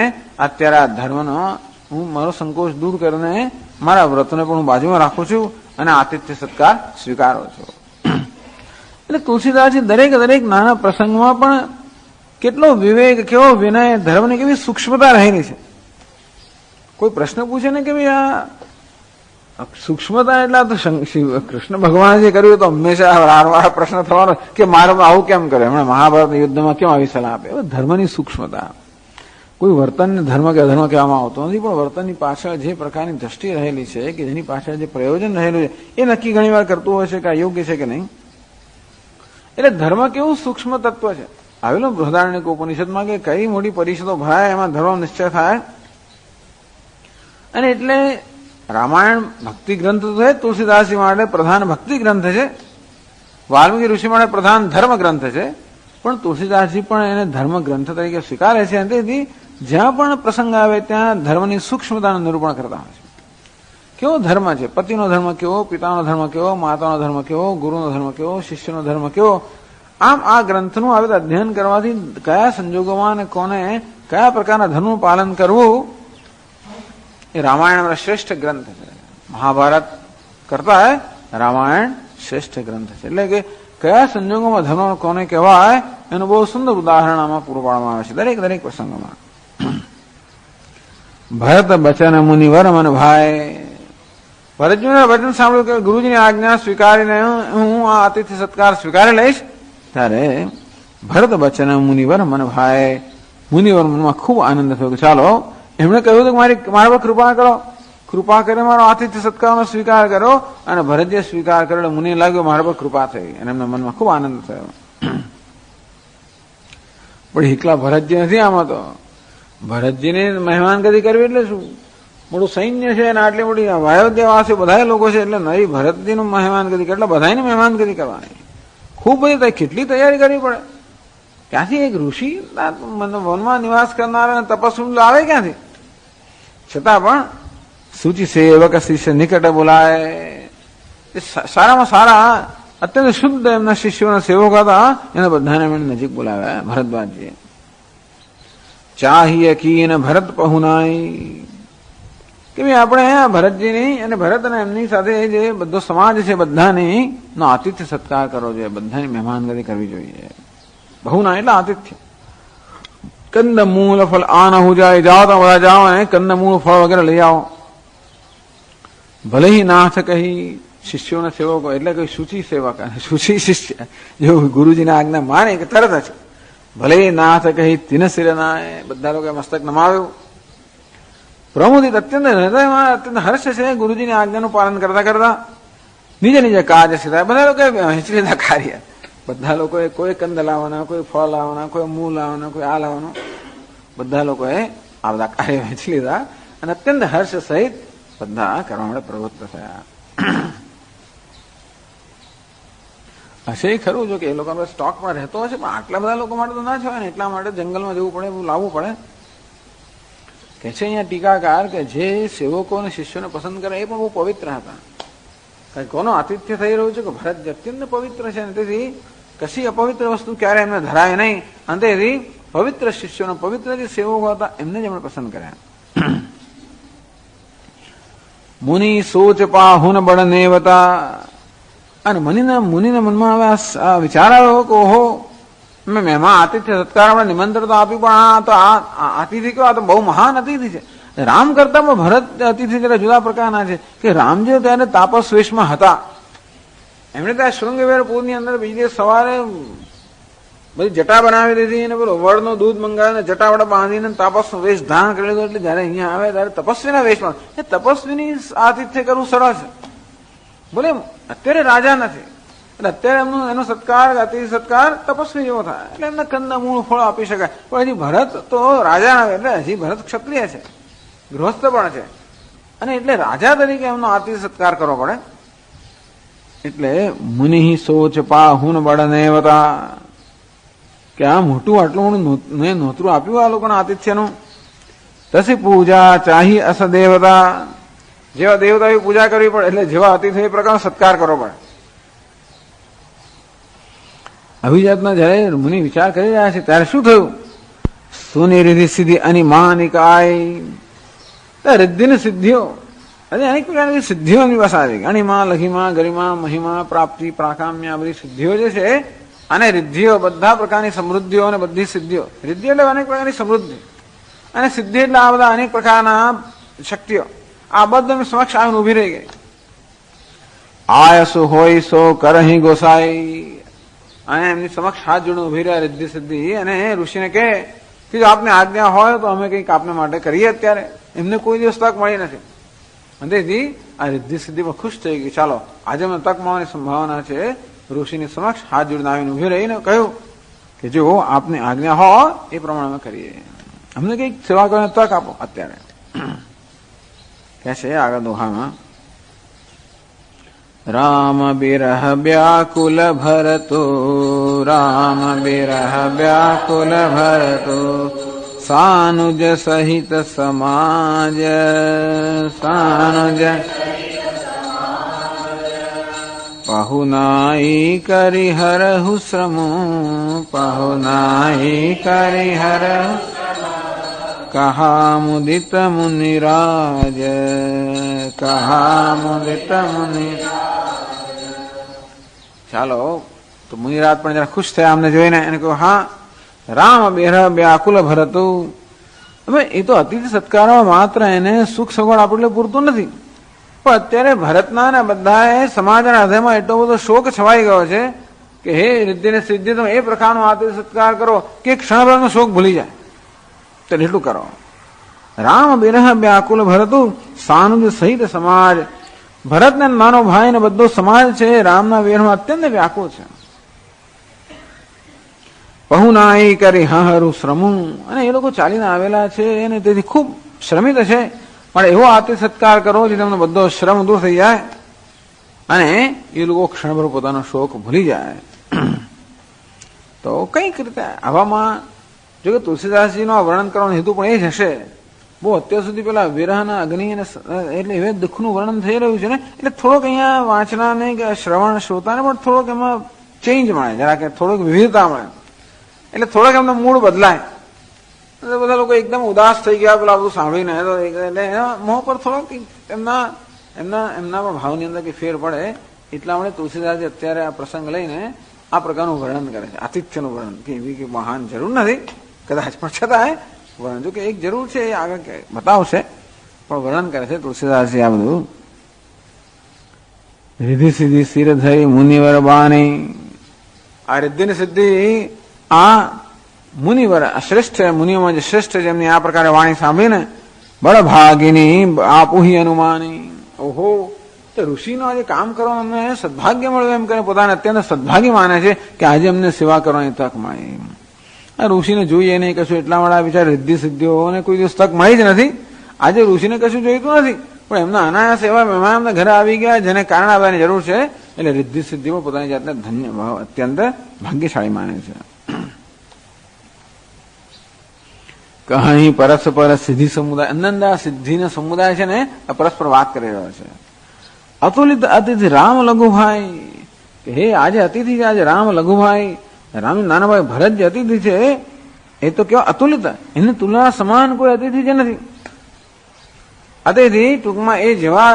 અત્યારે આ ધર્મનો હું મારો સંકોચ દૂર કરીને મારા વ્રતને પણ હું બાજુમાં રાખું છું અને આતિથ્ય સત્કાર સ્વીકારો છું. એટલે તુલસીદાસજી દરેક નાના પ્રસંગમાં પણ કેટલો વિવેક, કેવો વિનય, ધર્મની કેવી સૂક્ષ્મતા રહેલી છે. કોઈ પ્રશ્ન પૂછે ને કે ભાઈ આ સૂક્ષ્મતા એટલે તો કૃષ્ણ ભગવાને જે કર્યું તો હંમેશા વારંવાર પ્રશ્ન થવાનો કે મારે આવું કેમ કરે, હમણાં મહાભારતના યુદ્ધમાં કેમ આવી સલાહ આપે. ધર્મની સૂક્ષ્મતા, કોઈ વર્તનને ધર્મ કે અધર્મ કહેવામાં આવતો નથી, પણ વર્તનની પાછળ જે પ્રકારની દ્રષ્ટિ રહેલી છે કે જેની પાછળ જે પ્રયોજન રહેલું છે એ નક્કી ઘણી વાર કરતું હોય છે કે આ યોગ્ય છે કે નહીં. એટલે ધર્મ કેવું સૂક્ષ્મ તત્વ છે. આવેલું બૃહદારણ્યક ઉપનિષદમાં કે કઈ મોટી પરિષદો ભરાય એમાં ધર્મ નિશ્ચય થાય. અને એટલે રામાયણ ભક્તિ ગ્રંથ તો છે, તુલસીદાસજી માટે પ્રધાન ભક્તિ ગ્રંથ છે, વાલ્મીકી ઋષિ માટે પ્રધાન ધર્મ ગ્રંથ છે, પણ તુલસીદાસજી પણ એને ધર્મ ગ્રંથ તરીકે સ્વીકારે છે. અને તેથી જ્યાં પણ પ્રસંગ આવે ત્યાં ધર્મની સૂક્ષ્મતાનું નિરૂપણ કરતા હોય છે. કેવો ધર્મ છે, પતિનો ધર્મ કેવો, પિતાનો ધર્મ કેવો, માતાનો ધર્મ કેવો, ગુરુનો ધર્મ કેવો, શિષ્યનો ધર્મ કેવો. આમ આ ગ્રંથનું આવી રીતે અધ્યયન કરવાથી કયા સંજોગોમાં અને કોને કયા પ્રકારના ધર્મનું પાલન કરવું, એ રામાયણ શ્રેષ્ઠ ગ્રંથ છે. મહાભારત કરતા રામાયણ શ્રેષ્ઠ ગ્રંથ છે. એટલે કે કયા સંજોગોમાં ધર્મ કોને કહેવાય એનું બહુ સુંદર ઉદાહરણ આમાં પૂરું પાડવામાં આવે છે દરેક દરેક પ્રસંગોમાં. ભરત બચન મુનિવર મન ભાઈ. ભરતજીનું વચન સાંભળ્યું કે ગુરુજીની આજ્ઞા સ્વીકારીને હું આ અતિથિ સત્કાર સ્વીકારી લઈશ. ત્યારે ભરત બચન મુનિવર મન ભાઈ, મુનિવર મનમાં ખૂબ આનંદ થયો કે ચાલો, એમણે કહ્યું હતું કે મારા પર કૃપા કરો, કૃપા કરી મારો આતિથ્ય સત્કારનો સ્વીકાર કરો. અને ભરતજીએ સ્વીકાર કર્યો. મુનિ લાગ્યો મારા પર કૃપા થઈ અને એમના મનમાં ખૂબ આનંદ થયો. પણ એકલા ભરતજી નથી, આમાં તો ભરતજીને મહેમાનગતિ કરવી એટલે શું, મોટું સૈન્ય છે અને આટલી મોટી વાયોદ્યવાસી બધા લોકો છે, એટલે નહીં ભરતજીનું મહેમાનગતિ એટલે બધાની મહેમાનગતિ કરવાની. ખૂબ બધી કેટલી તૈયારી કરવી પડે. ક્યાંથી એક ઋષિ વનમાં નિવાસ કરનાર અને તપસ્વી આવે ક્યાંથી? છતાં પણ સૂચિ સેવક શિષ્ય નિકટ બોલાય. સારામાં સારા અત્યંત શુદ્ધ એમના શિષ્યોના સેવક હતા, એને બધાને એમણે નજીક બોલાવ્યા ભરદ્વાજજીએ. ચાહીએ કી ભરત પહુનાઈ, કે ભાઈ આપણે ભરતજીની અને ભરત અને એમની સાથે જે બધો સમાજ છે બધાની નો આતિથ્ય સત્કાર કરવો જોઈએ, બધાની મહેમાનગતિ કરવી જોઈએ. બહુના એટલે આતિથ્ય. કંદ મૂળ ફળ આ ન હું જાય, જાઓ તો બધા જાઓ અને કંદ મૂળ ફળ વગેરે લઈ આવો. ભલે નાથ કહી શિષ્યોના સેવકો, એટલે કોઈ સૂચિ સેવક અને સૂચિ શિષ્ય જો ગુરુજીના આજ્ઞા માને કે તરત જ ભલે નાથ કહી તિન શિરનાય, બધા લોકો મસ્તક નમાવ્યું. પ્રમોદિત અત્યંત હૃદયમાં અત્યંત હર્ષ છે ગુરુજીની આજ્ઞાનું પાલન કરતા કરતા. નિજ નિજ કાર્ય સિદ્ધાય, બધા લોકો વહેંચી લીધા કાર્ય. બધા લોકોએ કોઈ કંદ લાવવાના, કોઈ ફળ લાવવાના, કોઈ મૂળ લાવવાના, કોઈ આ લાવવાનું, બધા લોકોએ આ બધા કાર્ય વહેંચી લીધા અને અત્યંત હર્ષ સહિત બધા કરવા માટે પ્રવૃત્ત થયા. હશે ખરું, જો કે એ લોકો સ્ટોકમાં રહેતો હશે, પણ આટલા બધા લોકો માટે તો ના થવાય ને, એટલા માટે જંગલમાં જવું પડે, એવું લાવવું પડે. કે છે અહીંયા ટીકાકાર કે જે સેવકો અને શિષ્યોને પસંદ કરે એ પણ બહુ પવિત્ર હતા. કારણ કોનો આતિથ્ય થઈ રહ્યું છે કે ભરત અત્યંત પવિત્ર છે, અને તેથી કશી અપવિત્ર વસ્તુ ક્યારે એમને ધરાય નહીં. અને તેથી પવિત્ર શિષ્યોને પવિત્ર જે સેવકો હતા એમને જ એમણે પસંદ કર્યા. મુનિ સોચ પાહુન બળ નેવતા, અને મુનિના મનમાં હવે આ વિચાર આવ્યો કે ઓહો, મેં મહેમાન આતિથ્ય સત્કાર આપણે નિમંત્રણ તો આપ્યું, પણ આ તો આ અતિથિ કયો, આ તો બહુ મહાન અતિથિ છે. રામ કરતા પણ ભરત અતિથિ જરા જુદા પ્રકારના છે. કે રામજી ત્યારે તાપસ વેશમાં હતા, એમણે ત્યાં શૃંગવેરપુરની અંદર બીજે સવારે બધી જટા બનાવી દીધી અને પેલો વડનું દૂધ મંગાવીને જટા વડા બાંધીને તાપસનો વેશ ધારણ કરી લીધો. એટલે જયારે અહીંયા આવે ત્યારે તપસ્વીના વેશમાં, એ તપસ્વીની આતિથ્ય કરવું સરળ છે. બોલે અત્યારે રાજા નથી, એટલે અત્યારે એનો સત્કાર અતિથિ સત્કાર તપસ્વી જેવો થાય, એટલે એમને કંદ મૂળ ફળ આપી શકાય. પણ હજી ભરત તો રાજા આવે, એટલે હજી ભરત ક્ષત્રિય છે, ગૃહસ્થ પણ છે, અને એટલે રાજા તરીકે એમનો આતિથ્ય સત્કાર કરવો પડે. એટલે મુનિ સોચ પાહુન બળ નેવતા, કે આ મોટું આટલું મોટું નોતરું આપ્યું આ લોકોના આતિથ્યનું. તસી પૂજા ચાહી અસ દેવતા, જેવા દેવતાની પૂજા કરવી પડે, એટલે જેવા અતિથિ એ પ્રકારનો સત્કાર કરવો પડે. અભિજાતના જયારે મુનિ વિચાર કરી રહ્યા છે ત્યારે શું થયું? સુનિરિધિ સિદ્ધિ અનિમાનિકાય, રિદ્ધિની સિદ્ધિઓ અને અનેક પ્રકારની સિદ્ધિઓની બસ આવી. અણિમા, લઘિમા, ગરિમા, મહિમા, પ્રાપ્તિ, પ્રાકામ્ય, આ બધી સિદ્ધિઓ જે છે, અને રિદ્ધિઓ બધા પ્રકારની સમૃદ્ધિઓ અને બધી સિદ્ધિઓ. રિદ્ધિ એટલે અનેક પ્રકારની સમૃદ્ધિ, અને સિદ્ધિ એટલે આ બધા અનેક પ્રકારના શક્તિઓ. આ બધા સમક્ષ આવીને ઉભી રહી ગઈ. આયસુ હોય સો કરહી ગોસાઈ, અને એમની સમક્ષ હાથ જોડે ઉભી રહ્યા રિદ્ધિ સિદ્ધિ, અને ઋષિને કહે કે જો આપને આજ્ઞા હોય તો અમે કંઈક આપને માટે કરીએ. અત્યારે એમને કોઈ દિવસ તક મળી નથી, અને તેથી આ રિદ્ધિ સિદ્ધિમાં ખુશ થઈ ગઈ. ચાલો આજે મને તક મળવાની સંભાવના છે, ઋષિની સમક્ષ હાથ જોડીને આવીને ઉભી રહીને કહ્યું કે જો આપની આજ્ઞા હો એ પ્રમાણે અમે કરીએ, અમને કઈક સેવા કરવાની તક આપો અત્યારે. કે છે આગળ દોહામાં, રામ બિરહ વ્યાકુલ ભરતો, રામ બિરહ વ્યાકુલ ભરતો, સાનુજ સહિત સમાજ, સાનુજ પહુનાઈ કરી હરહુ શ્રમો, પહુનાઈ કરી હરહુ, કહા મુદિત મુનિરાજ, કહા મુદિત મુનિ. ચાલો તો મુનિરાજ પણ જરા ખુશ થયા અમને જોઈને. એને કહ્યું હા રામ બેર વ્યાકુલ ભરતું. હવે એ તો અતિથિ સત્કારમાં માત્ર એને સુખ સગવડ આપવું એટલે પૂરતું નથી, પણ અત્યારે ભરતના ને બધાએ સમાજના હૃદયમાં એટલો બધો શોક છવાઈ ગયો છે કે હે રિદ્ધિ ને સિદ્ધિ તમે એ પ્રકારનો આતિથ્ય સત્કાર કરો કે ક્ષણભરનો શોક ભૂલી જાય. તો એટલું કરો. રામ બિરહ વ્યાકુલ ભરતું, સાનુજ સહિત સમાજ. ભરત ને નાનો ભાઈ ને બધો સમાજ છે રામના વિરહમાં અત્યંત વ્યાકુળ છે. પહુનાઈ કરી હારું શ્રમું, અને એ લોકો ચાલીને આવેલા છે અને તેથી ખૂબ શ્રમિત છે, પણ એવો આતિથ્ય સત્કાર કરો જે તમને બધો શ્રમ દૂર થઈ જાય અને એ લોકો ક્ષણભર પોતાનો શોક ભૂલી જાય. તો કઈક રીતે આવામાં જો કે તુલસીદાસજીનો વર્ણન કરવાનો હેતુ પણ એ જ હશે. બહુ અત્યાર સુધી પેલા વિરહના અગ્નિ અને એટલે એવે દુઃખનું વર્ણન થઈ રહ્યું છે ને, એટલે થોડોક અહીંયા વાંચનાને કે શ્રવણ શ્રોતાને પણ થોડોક એમાં ચેન્જ મળે, જરા કે થોડોક વિવિધતા મળે, એટલે થોડોક એમનો મૂડ બદલાય. એટલે બધા લોકો એકદમ ઉદાસ થઈ ગયા પેલા બધું સાંભળીને, એટલે એના મોં પર થોડોક એમના પણ ભાવની અંદર કઈ ફેર પડે. એટલા માટે તુલસીદાસજી અત્યારે આ પ્રસંગ લઈને આ પ્રકારનું વર્ણન કરે છે, આતિથ્યનું વર્ણન. કે એવી કે મહાન જરૂર નથી કદાચ, પણ છતાં વર્ણન જો કે એક જરૂર છે એ આગળ બતાવશે, પણ વર્ણન કરે છે તુલસીદાસજી આ બધું. રિદ્ધિ સિદ્ધિ શિર ધરી મુનિવર બાણી. આ રિદ્ધિ ને સિદ્ધિ આ મુનિવર શ્રેષ્ઠ મુનિઓમાં જે શ્રેષ્ઠ છે એમની આ પ્રકારે વાણી સાંભળીને બળભાગીની આપુહી અનુમાની. ઓહો, તો ઋષિનો આજે કામ કરવાનું અમને સદભાગ્ય મળ્યું એમ કરીને પોતાને અત્યંત સદભાગી માને છે કે આજે અમને સેવા કરવાની તક મળી. આ ઋષિને જોઈએ નહીં કશું, એટલા માટે બિચાર રિદ્ધિ સિદ્ધિઓને કોઈ દિવસ તક મળી જ નથી. આજે ઋષિને કશું જોઈતું નથી, પણ એમના અનાયાસ એવા મહેમાન એમના ઘરે આવી ગયા જેને કારણે આવવાની જરૂર છે, એટલે રિદ્ધિ સિદ્ધિમાં પોતાની જાતને ધન્ય અત્યંત ભાગ્યશાળી માને છે. કहीं પરસ્પર સિદ્ધિ સમુદાય, અંદંદા સિદ્ધિના સમુદાય છે ને પરસ્પર વાત કરી રહ્યો છે. અતુલિત અતિથિ રામ લઘુભાઈ, કે હે આજે અતિથિ છે, આજે રામ લઘુભાઈ, રામ નાના ભાઈ ભરત જે અતિથિ છે એ તો કેવા અતુલિત, એની તુલના સમાન કોઈ અતિથિ જે નથી. અતિથિ ટૂંકમાં એ જેવા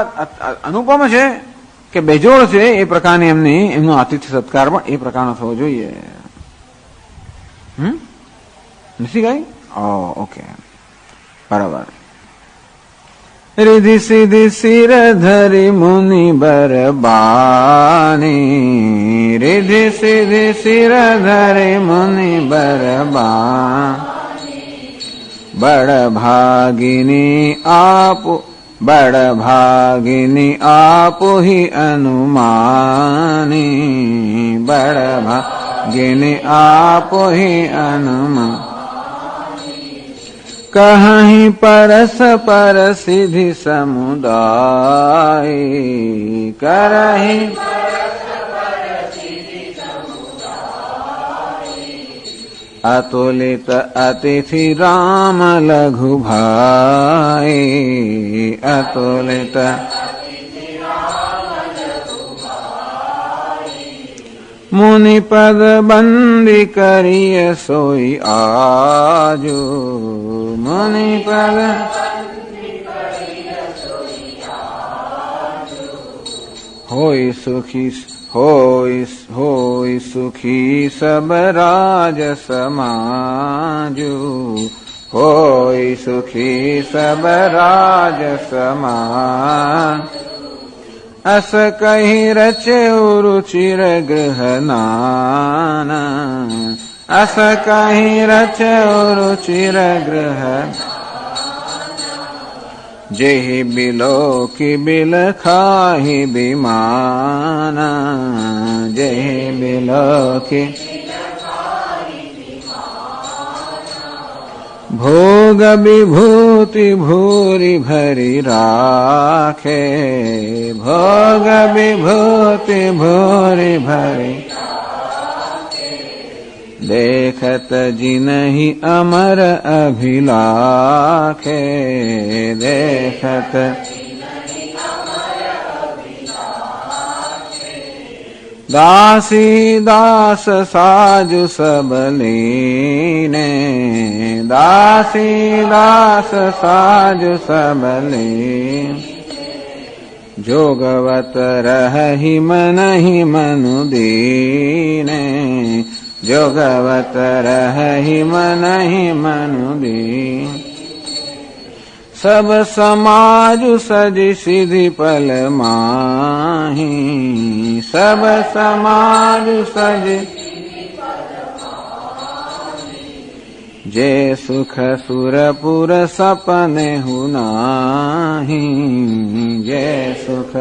અનુપમ છે કે બેજોડ છે, એ પ્રકારની એમનો આતિથ્ય સત્કાર પણ એ પ્રકારનો થવો જોઈએ. નથી કઈ ઓકે બરાબર. રિધિ સિદ્ધિ શિર ધરી મુનિ બરબાની, રિધિ સિદ્ધિ શિર ધરી મુનિ બરબાની. બળભાગિની આપુહી અનુમાની, બળભાગિની આપુહી અનુમાન. કહી પરસ્પર સિદ્ધિ સમુદાય, કરહી અતુલિત અતિથિ રામ લઘુભાઈ, અતુલિત મુનિપદ બંદી કરીએ સોઈ આજુ, મુનિપદ હોય સુખી સબ રાજ સમાજુ, હોય સુખી સબ રાજ સમાજ. અસ કહી રચે રુચિર ગૃહનાના, અસ કહી રચે રુચિર ગૃહ. જેહી બિલોકી બિલ ખાહી બિમાના જેહી બિલોકી ભોગ વિભૂતિ ભૂરી ભરી રાખે ભોગ વિભૂતિ ભૂરી ભરી देखत जिनहि अमर अभिलाखे देखत दासी दास साजु सबलीने दासी दास साजु सबलीन जोगवत रहि मनहि मनु दीने जोगवत रहि मनहि मनु दीन सब समाजु सजि सिधि पल माही सब समाजु सजि जे सुख सुरपुर सपने हुनाही जे सुख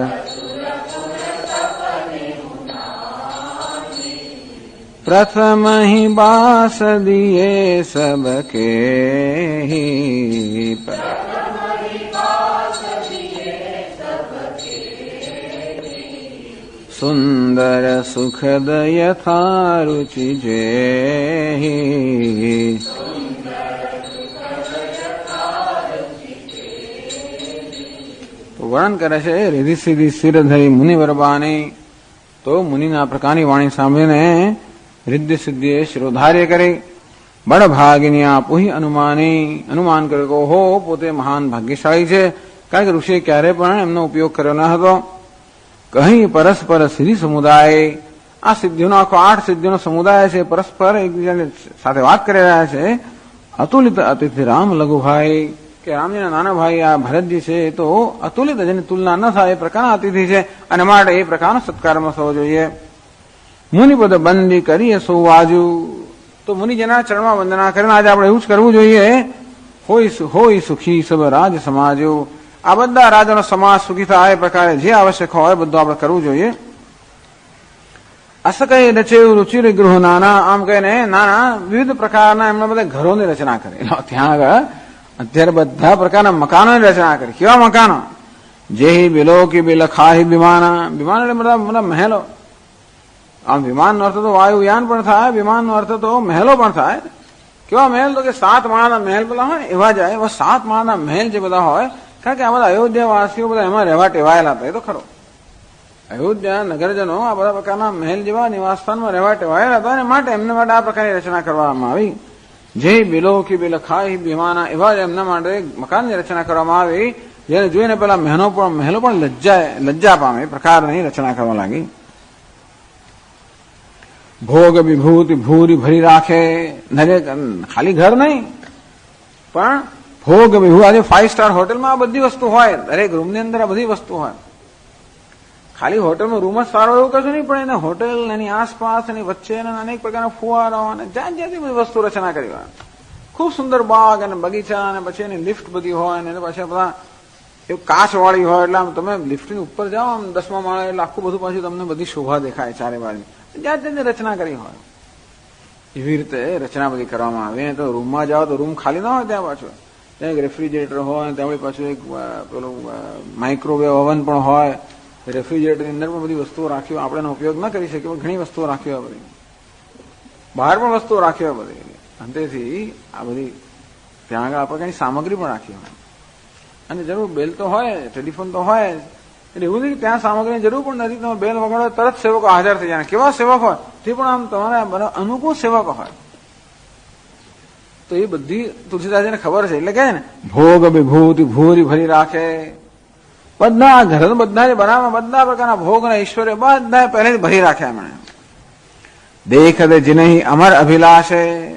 प्रथम ही बास दिए सबके ही सुंदर सुखद यथा रुचि जेहि तो वर्णन करे છે રીધિ સીધી સિર ધરી મુનિવર બાની તો મુનિના પ્રકારની વાણી સાંભળીને रिद्धि सिद्धि शिरोधार्य करे बड़ भागिनी आपही अनुमानी अनुमान करे को हो पोते महान भाग्यशाળી છે કારણ કે ઋષિએ ક્યારે પણ એમનો ઉપયોગ કર્યો ન હતો કहीं પરસ્પર સિદ્ધિ સમુદાય આ સિદ્ધિઓનો આખો 8 સિદ્ધિઓનો સમુદાય છે પરસ્પર એકબીજાની સાથે વાત કરી રહ્યા છે અતુલિત અતિથિ રામ લઘુભાઈ કે રામજીના નાના ભાઈ આ ભરતજી છે તો અતુલિત જેની તુલના ન થાય એ પ્રકારના અતિથિ છે અને માટે એ પ્રકારનો સત્કારમાં થવો જોઈએ મુનિપદ બંદી કરીએ સુવાજુ તો મુનિજના ચરણમાં વંદના કરીને આજે આપણે એવું જ કરવું જોઈએ હોય સુખી સબ રાજ સમાજો આ બધા રાજ્યનો સમાજ સુખી થાય એ પ્રકારે જે આવશ્યક હોય બધું આપણે કરવું જોઈએ અસકય રચેવું રુચિર ગૃહ નાના આમ કહીને નાના વિવિધ પ્રકારના એમના બધા ઘરોની રચના કરી ત્યાં આગળ અત્યારે બધા પ્રકારના મકાનોની રચના કરી કેવા મકાનો જેહી બિલોકી બિલ ખાહી વિમાના વિમાન એટલે બધા મહેલો આમ વિમાનનો અર્થ તો વાયુયાન પણ થાય વિમાનનો અર્થ તો મહેલો પણ થાય કેવા મહેલ તો કે 7 માળના મહેલ બધા હોય એવા જાય એવા 7 માળના મહેલ જે બધા હોય કારણ કે આ બધા અયોધ્યાવાસીઓ બધા એમાં રહેવા ટેવાયેલા હતા એ તો ખરો અયોધ્યા નગરજનો આ બધા પ્રકારના મહેલ જેવા નિવાસસ્થાનમાં રહેવા ટેવાયેલા હતા અને માટે એમને માટે આ પ્રકારની રચના કરવામાં આવી જે બિલોકી બિલ ખાહી વિમાના એવા એમના માટે મકાનની રચના કરવામાં આવી જેને જોઈને પેલા મહેલો પણ લજ્જા પામે એ પ્રકારની રચના કરવા લાગી ભોગ વિભૂતિ ભૂરી ભરી રાખે ખાલી ઘર નહીં પણ ભોગ વિભૂ આજે 5 સ્ટાર હોટલમાં આ બધી વસ્તુ હોય દરેક રૂમની અંદર આ બધી વસ્તુ હોય ખાલી હોટલનો રૂમ જ સારો એવું કશું નહીં પણ એને હોટેલ એની આસપાસ એની વચ્ચે અનેક પ્રકારના ફુવારો અને જાત જાતની બધી વસ્તુ રચના કરી હોય ખૂબ સુંદર બાગ અને બગીચા અને પછી એની લિફ્ટ બધી હોય અને પછી બધા એવું કાચ વાળી હોય એટલે આમ તમે લિફ્ટની ઉપર જાઓ આમ 10મા માળે એટલે આખું બધું પાછું તમને બધી શોભા દેખાય ચારે બાજુ જાત જાતની રચના કરી હોય એવી રીતે રચના બધી કરવામાં આવે તો રૂમમાં જાઓ તો રૂમ ખાલી ના હોય ત્યાં પાછું ત્યાં એક રેફ્રિજરેટર હોય ત્યાં પાછું એક પેલું માઇક્રોવેવ ઓવન પણ હોય રેફ્રિજરેટરની અંદર પણ બધી વસ્તુઓ રાખી હોય આપણે એનો ઉપયોગ ન કરી શકીએ પણ ઘણી વસ્તુઓ રાખી હોય બધી બહાર પણ વસ્તુઓ રાખી હોય બધી અંતેથી આ બધી ત્યાં આગળ આપણે કઈ સામગ્રી પણ રાખી હોય અને જરૂર બેલ તો હોય ટેલિફોન તો હોય એટલે એવું નથી કે ત્યાં સામગ્રીની જરૂર પણ નથી તમે બેલ વગાડો તરત સેવકો હાજર થઈ જાય કેવા સેવક હોય તે પણ આમ તમારા અનુકૂળ સેવકો હોય તો એ બધી તુલસીદાસજીને ખબર છે એટલે કહે ને ભોગ વિભૂતિ ભૂરી ભરી રાખે બધા ઘર બધા બનાવે બધા પ્રકારના ભોગ અને ઐશ્વર્ય બધા પહેલેથી ભરી રાખ્યા એમણે દેખ દે જીનહી અમર અભિલાષે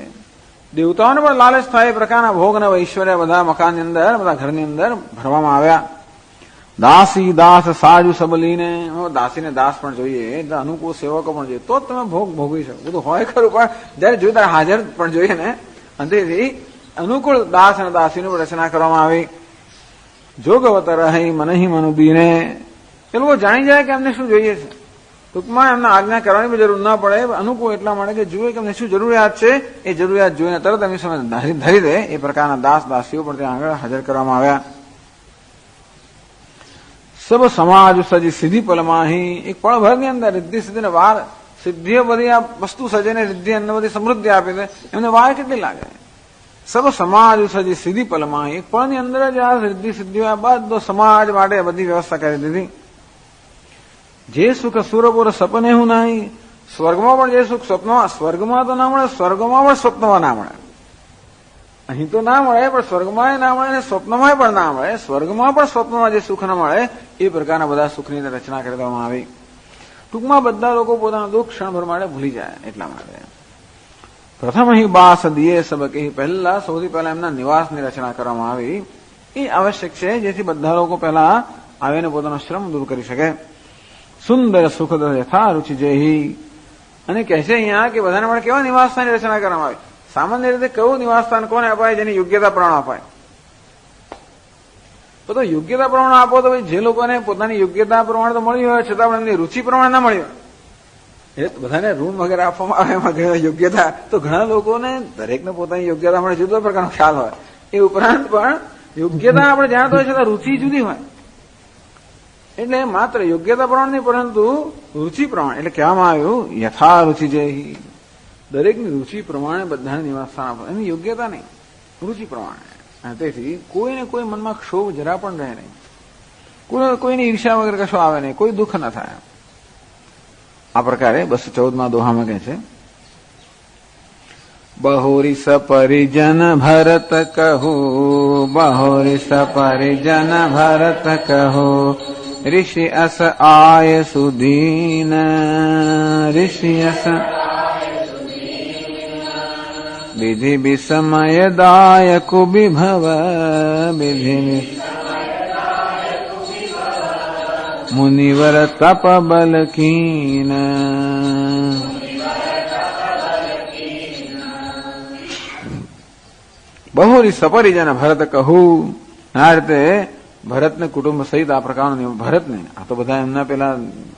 દેવતાઓને પણ લાલચ થાય એ પ્રકારના ભોગ અને ઐશ્વર્ય બધા મકાનની અંદર બધા ઘરની અંદર ભરવામાં આવ્યા દાસી દાસ સાજુ સબલીને દાસીને દાસ પણ જોઈએ અનુકૂળ સેવકો પણ જોઈએ તો જ તમે ભોગ ભોગવી શકો બધું હોય ખરું પણ જયારે જોયું ત્યારે હાજર પણ જોઈએ ને અંતેથી અનુકૂળ દાસ અને દાસીની રચના કરવામાં આવી જોગવત રહી મન હિ મનુ બીને, એ લોકો જાણી જાય કે એમને શું જોઈએ છે. ટૂંકમાં એમને આજ્ઞા કરવાની બી જરૂર ના પડે, અનુકૂળ એટલા માટે કે જુએ કે એમને શું જરૂરિયાત છે, એ જરૂરિયાત જોઈને તરત એમની સામે ધરી દે એ પ્રકારના દાસ દાસીઓ પણ ત્યાં આગળ હાજર કરવામાં આવ્યા. સબ સમાજ સજી સીધી પલમાં એક પળભરની અંદર રિદ્ધિ સિદ્ધિને વાર, સિદ્ધિઓ બધી આ વસ્તુ સજે ને રિદ્ધિ અંદર બધી સમૃદ્ધિ આપી દે, એમને વાર કેટલી લાગે. સબ સમાજ સજી સીધી પલમાં એક પળની અંદર જ આ રિદ્ધિ સિદ્ધિઓ બધો સમાજ માટે બધી વ્યવસ્થા કરી દીધી. જે સુખ સુરપુર સપને હું નહીં, સ્વર્ગમાં પણ જે સુખ સ્વપ્નમાં, સ્વર્ગમાં તો ના મળે, સ્વર્ગમાં પણ સ્વપ્નમાં ના મળે. અહીં તો ના મળે પણ સ્વર્ગમાં ના મળે, સ્વપ્નમાં પણ ના મળે. સ્વર્ગમાં પણ સ્વપ્નમાં જે સુખ ના મળે એ પ્રકારના બધા સુખની રચના કરી દેવામાં આવી. ટૂંકમાં બધા લોકો પોતાના દુઃખ ક્ષણભર માટે ભૂલી જાય એટલા માટે. પ્રથમ અહીં બાસ દિયે સબકે, પહેલા સૌથી પહેલા એમના નિવાસની રચના કરવામાં આવી. એ આવશ્યક છે જેથી બધા લોકો પહેલા આવીને પોતાનો શ્રમ દૂર કરી શકે. સુંદર સુખદ યથા રુચિ જેહી, અને કહે છે અહીંયા કે બધાને માટે કેવા નિવાસસ્થાનની રચના કરવામાં આવી. સામાન્ય રીતે કયું નિવાસસ્થાન કોને અપાય? જેની યોગ્યતા પ્રમાણે અપાય. તો યોગ્યતા પ્રમાણે આપો તો જે લોકોને પોતાની યોગ્યતા પ્રમાણે તો મળી હોય છતાં પણ એમની રુચિ પ્રમાણે ના મળી હોય, એ બધાને રૂમ વગેરે આપવામાં આવે એમાં યોગ્યતા, તો ઘણા લોકોને દરેકને પોતાની યોગ્યતા મળે જુદો પ્રકારનો ખ્યાલ હોય. એ ઉપરાંત પણ યોગ્યતા આપણે જાણતા હોય છતાં રુચિ જુદી હોય. એટલે માત્ર યોગ્યતા પ્રમાણે નહીં પરંતુ રુચિ પ્રમાણે, એટલે કહેવામાં આવ્યું યથા રુચિ જે, દરેકની રુચિ પ્રમાણે બધાને નિવાસસ્થાન આપે, એની યોગ્યતા નહીં, રુચિ પ્રમાણે. અને તેથી કોઈને કોઈ મનમાં ક્ષોભ જરા પણ રહે નહીં, કોઈની ઈર્ષા વગેરે કશો આવે નહીં, કોઈ દુઃખ ન થાય. આ પ્રકારે 214માં દોહામાં કહે છે, બહોરી સપરિજન ભરત કહો, બહોરી સપરિજન ભરત કહો, ऋषि अस आय सुदीन, ऋषि अस विधि विस्मय दायक विभव, विधि मुनिवर तप बल कीन. બહુરી સપરિજન ભરત કહું, આ રીતે ભરતને કુટુંબ સહિત આ પ્રકારનો ભરતને, આ તો બધા એમના પેલા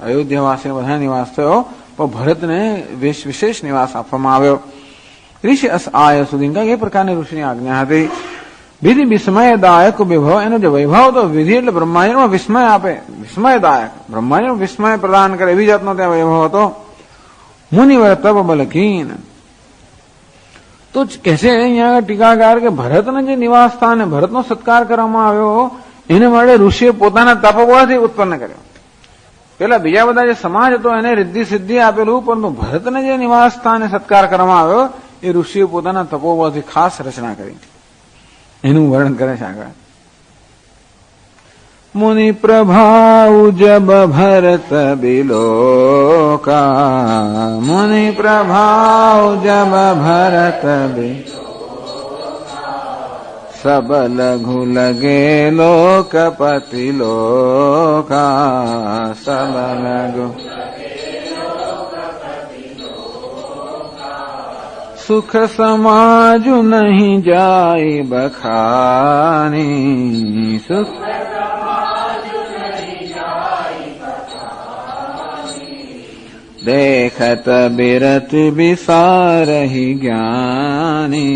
અયોધ્યાવાસી બધા નિવાસ થયો, પણ ભરતને વિશેષ નિવાસ આપવામાં આવ્યો. ઋષિ અસ આય સુધી એ પ્રકારની ઋષિની આજ્ઞા હતી. વિધિ વિસ્મયદાયક વિભવ, એનો જે વૈભવ તો વિધિ એટલે બ્રહ્માંડમાં વિસ્મય આપે, વિસ્મયદાયક, બ્રહ્માંડમાં વિસ્મય પ્રદાન કરે એવી જાતનો ત્યાં વૈભવ હતો. મુનિવર તપ બલકીન, તો કહે છે અહીંયા ટીકાકાર કે ભરતને જે નિવાસ સ્થાન, ભરતનો સત્કાર કરવામાં આવ્યો એને માટે ઋષિએ પોતાના તપોબળથી ઉત્પન્ન કર્યો. પેલા બીજા બધા જે સમાજ હતો એને રિદ્ધિ સિદ્ધિ આપેલું, પરંતુ ભરતને જે નિવાસ સ્થાને સત્કાર કરવામાં આવ્યો એ ઋષિએ પોતાના તપોબળથી ખાસ રચના કરી. એનું વર્ણન કરે છે આગળ. મુનિ પ્રભાવ જબ ભરત બિલોકા, મુનિ પ્રભાવ જબ ભરત सब लघु लगे लोकपति लोका, सब लघु सुख समाजु नहीं जाय बखानी, सुख देखत बिरत विसारहि ज्ञानी,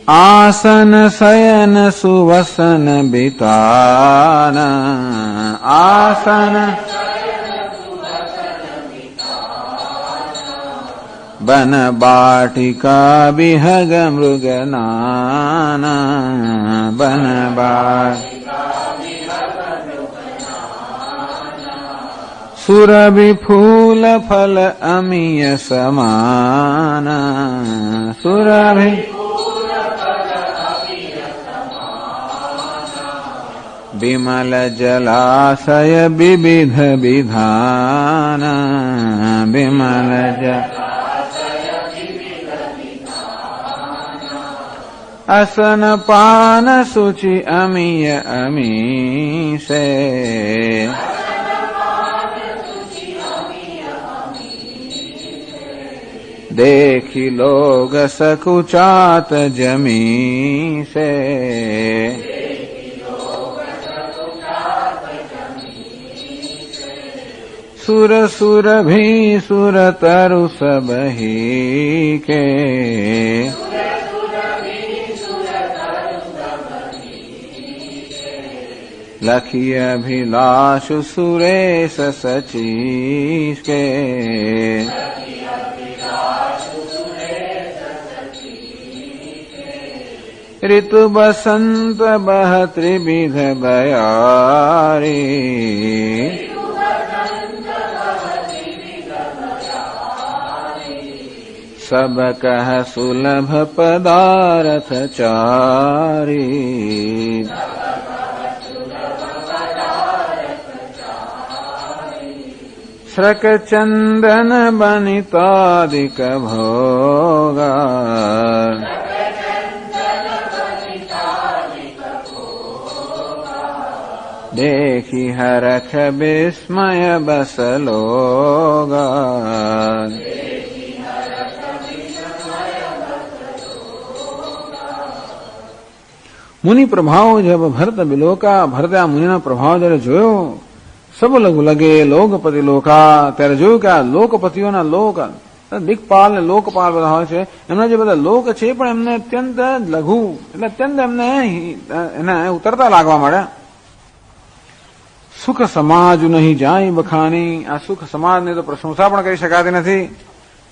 आसन शयन सुवसन बिताना, आसन बन बाटिका विहग मृगनाना, बन सुरभि फूल फल अमीय समाना, सुरभि विमल जलाशय विविध विधान, विमल असन पान सुचि अमीय अमीशे, देखी लोग सकुचात जमी से, सुर सुर भी सुर तरु सब ही के, लखी अभिलाष सुरेश सचीश के, ऋतु बसंत बह त्रिविध बयारी, सब कह सुलभ पदार्थ चारी, श्रक चंदन बनितादिक भोगा, देखी हरख विस्मय बस लोगा, मुनि प्रभाव जब भरत बिलोका, भरत्या मुनिना प्रभाव जયારે જોયો, સબ લઘુ લગે લોકપતિ લોકા, ત્યારે જોયું કે આ લોકપતિઓના લોક, દિક્પાલ ને લોકપાલ બધા હોય છે, એમના જે બધા લોક છે પણ એમને અત્યંત લઘુ, એટલે અત્યંત એમને એને ઉતરતા લાગવા માંડ્યા. સુખ સમાજ નહીં જાય બખાની, આ સુખ સમાજની તો પ્રશંસા પણ કરી શકાતી નથી.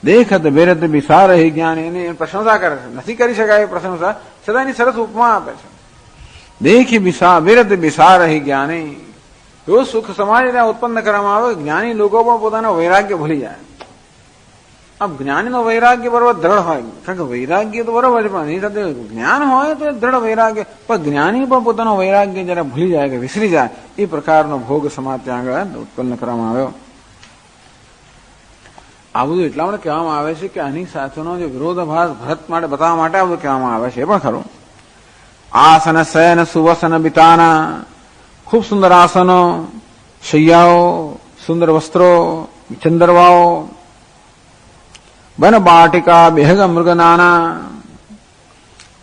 દેખત બેરત બિસાર હી જ્ઞાની, એની પ્રશંસા કરે છે, નથી કરી શકાય પ્રશંસા, છતાં એની સરસ ઉપમા આપે છે. દેખી વિરત બિસાર હી જ્ઞાની, જો સુખ સમાજ ઉત્પન્ન કરવામાં આવે, જ્ઞાની લોકો પણ પોતાનો વૈરાગ્ય ભૂલી જાય. આમ જ્ઞાનીનો વૈરાગ્ય બરોબર દ્રઢ હોય, કારણ કે વૈરાગ્ય તો બરોબર છે, પણ એની સાથે જ્ઞાન હોય તો દ્રઢ વૈરાગ્ય, પણ જ્ઞાની પણ પોતાનો વૈરાગ્ય જયારે ભૂલી જાય કે વિસરી જાય, એ પ્રકારનો ભોગ સમાજ ત્યાં આગળ ઉત્પન્ન કરવામાં આવ્યો. આ બધું એટલા માટે કહેવામાં આવે છે કે આની સાથેનો જે વિરોધાભાસ ભરત માટે બતાવવા માટે આ બધું કહેવામાં આવે છે. એ પણ ખરું. આસન શયન સુવસન બિતાના, ખૂબ સુંદર આસનો, શૈયાઓ, સુંદર વસ્ત્રો, ચંદરવાઓ, વન બાટિકા બેહગ મૃગનાના,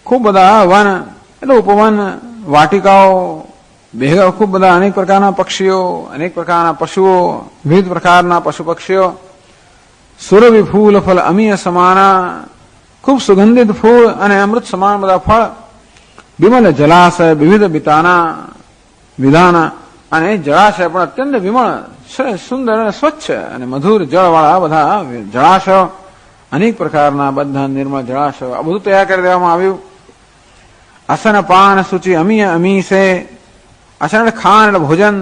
ખૂબ બધા વન એટલે ઉપવન, વાટિકાઓ, બેહગ ખૂબ બધા અનેક પ્રકારના પક્ષીઓ, અનેક પ્રકારના પશુઓ, વિવિધ પ્રકારના પશુ પક્ષીઓ, સુરભી ફૂલ ફલ અમીય સમાના, ખૂબ સુગંધિત ફૂલ અને અમૃત સમાન બધા ફળ, વિમલ જલાશય વિવિધ બિતાના વિધાના, અને જળાશય પણ અત્યંત વિમળ, સુંદર અને સ્વચ્છ અને મધુર જળવાળા બધા જળાશયો, અનેક પ્રકારના બધા નિર્મળ જળાશયો, આ બધું તૈયાર કરી દેવામાં આવ્યું. આસન પાન સૂચિ અમીય અમી છે, આસન એટલે ખાન એટલે ભોજન,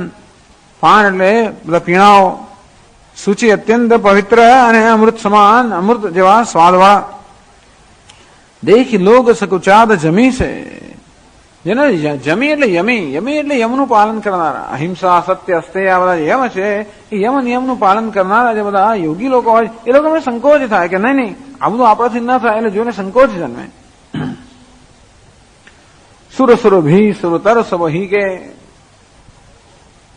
પાન એટલે બધા પીણાઓ, સૂચિ અત્યંત પવિત્ર અને અમૃત સમાન, અમૃત જેવા સ્વાદવાળા. દેખી લોગ સકુચાદ જમી છે, જેને જમી એટલે યમી, યમી એટલે યમનું પાલન કરનારા, અહિંસા સત્ય અસ્તેય આ બધા યમ છે, એ યમ નિયમનું પાલન કરનારા જે બધા યોગી લોકો હોય, એ લોકોને સંકોચ થાય કે નહીં આ બધું આપણાથી ન થાય, એટલે જોઈને સંકોચ જન્મે. સુર સુર ભી સુર તર સબ હી કે,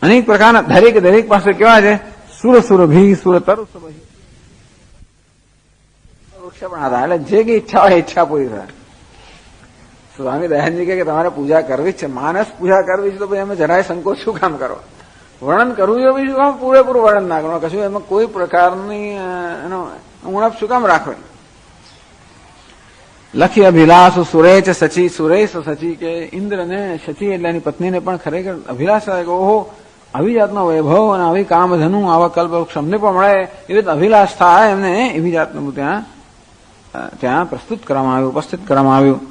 અનેક પ્રકારના દરેક પાસે કેવા છે, સુર સુર ભી સુર તર સબ હી, વૃક્ષ પણ હતા, એટલે જે કઈ ઈચ્છા હોય ઈચ્છા પૂરી થાય. સ્વામી દયાનંદજી કે તમારે પૂજા કરવી છે, માનસ પૂજા કરવી છે, તો ભાઈ અમે જરાય સંકોચ શું કામ કરો, વર્ણન કરવું એ શું કામ પૂરેપૂરું વર્ણન ના કરવું, કશું એમાં કોઈ પ્રકારની એનો ઉણપ શું કામ રાખવે. લખી અભિલાષ સુરેશ સચી, સુરેશ સચી કે ઇન્દ્ર ને સચી એટલે એની પત્નીને પણ ખરેખર અભિલાષ થાય કે ઓહો આવી જાતનો વૈભવ અને આવી કામધનુ આવા કલ્પવૃક્ષ અમને પણ મળે, એવી અભિલાષ થાય એમને, એવી જાતનું ત્યાં પ્રસ્તુત કરવામાં આવ્યું, ઉપસ્થિત કરવામાં આવ્યું.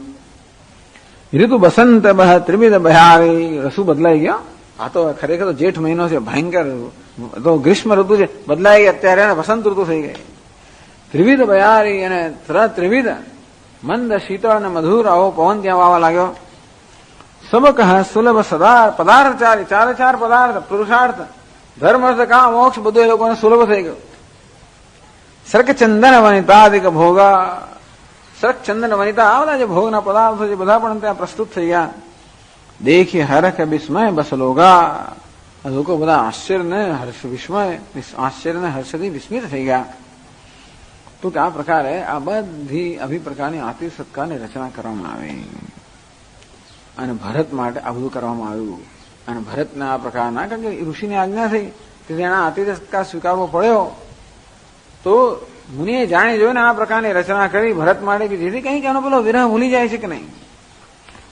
ઋતુ બસંત બહ ત્રિવિધ બહારી, રસુ બદલાઈ ગયો, આ તો ખરેખર તો જેઠ મહિનો છે, ભયંકર તો ગ્રીષ્મ ઋતુ છે, બદલાઈ ગઈ અત્યારે, વસંત ઋતુ થઈ ગઈ. ત્રિવિધ બહારી અને ત્રિવિધ મંદ શીતળ અને મધુર આવો પવન ત્યાં વાવા લાગ્યો. સબક સુલભ સદા પદાર્થ ચારે પદાર્થ, પુરુષાર્થ, ધર્મ, અર્થ, કામ, મોક્ષ બધું એ લોકોને સુલભ થઈ ગયું. સર્ક ચંદન વનિતાદિક ભોગા, સર્ક ચંદન વનિતા આ બધા જે ભોગના પદાર્થો છે બધા પણ ત્યાં પ્રસ્તુત થઈ ગયા. દેખી હરખ વિસ્મય બસ લોગા, લોકો બધા આશ્ચર્ય ને હર્ષથી વિસ્મિત થઈ ગયા. તો કે આ પ્રકારે આ બધી આવી પ્રકારની આરતી સત્કારની રચના કરવામાં આવી અને ભરત માટે આ બધું કરવામાં આવ્યું. અને ભરતના આ પ્રકારના, કારણ કે ઋષિની આજ્ઞા થઈ કે તેના આરતી સત્કાર સ્વીકારવો પડ્યો, તો મુનિએ જાણી જોઈને આ પ્રકારની રચના કરી ભરત માટે, કે જેથી કંઈક એનો પેલો વિરહ ભૂલી જાય છે કે નહીં.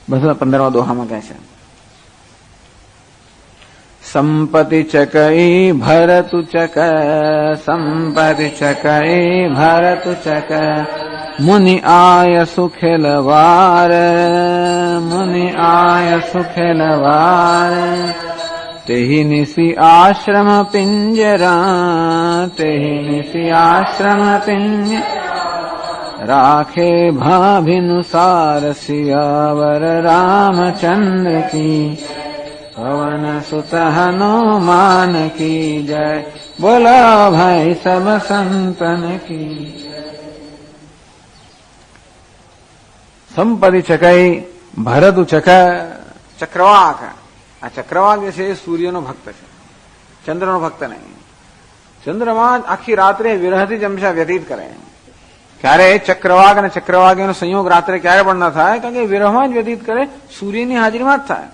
બસ 15મા દોહામાં કહે છે, સંપત્તિ ચકઈ ભરતુ ચક, સંપત્તિ ચકઈ ભરતુ ચક, મુનિ આય સુખેલવાર, મુનિ આય સુખેલવાર, તેહી નિશી આશ્રમ પિંજરા, તેહી નિશી આશ્રમ પિંજરા, રાખે ભાભિનુસાર સિયાવર રામચંદ્ર કી, પવન સુત હનુમાન કી જય, બોલો ભાઈ સબ સંતન કી. સંપત્તિ ચકઈ ભરતુ ચક, ચક્રવાક. આ ચક્રવાક જે છે એ સૂર્યનો ભક્ત છે, ચંદ્રનો ભક્ત નહીં. ચંદ્રમાં આખી રાત્રે વિરહથી જમશા વ્યતીત કરે. ક્યારે ચક્રવાક અને ચક્રવાકીનો સંયોગ રાત્રે ક્યારે પણ ન થાય, કારણ કે વિરહમાં જ વ્યતીત કરે, સૂર્યની હાજરીમાં જ થાય.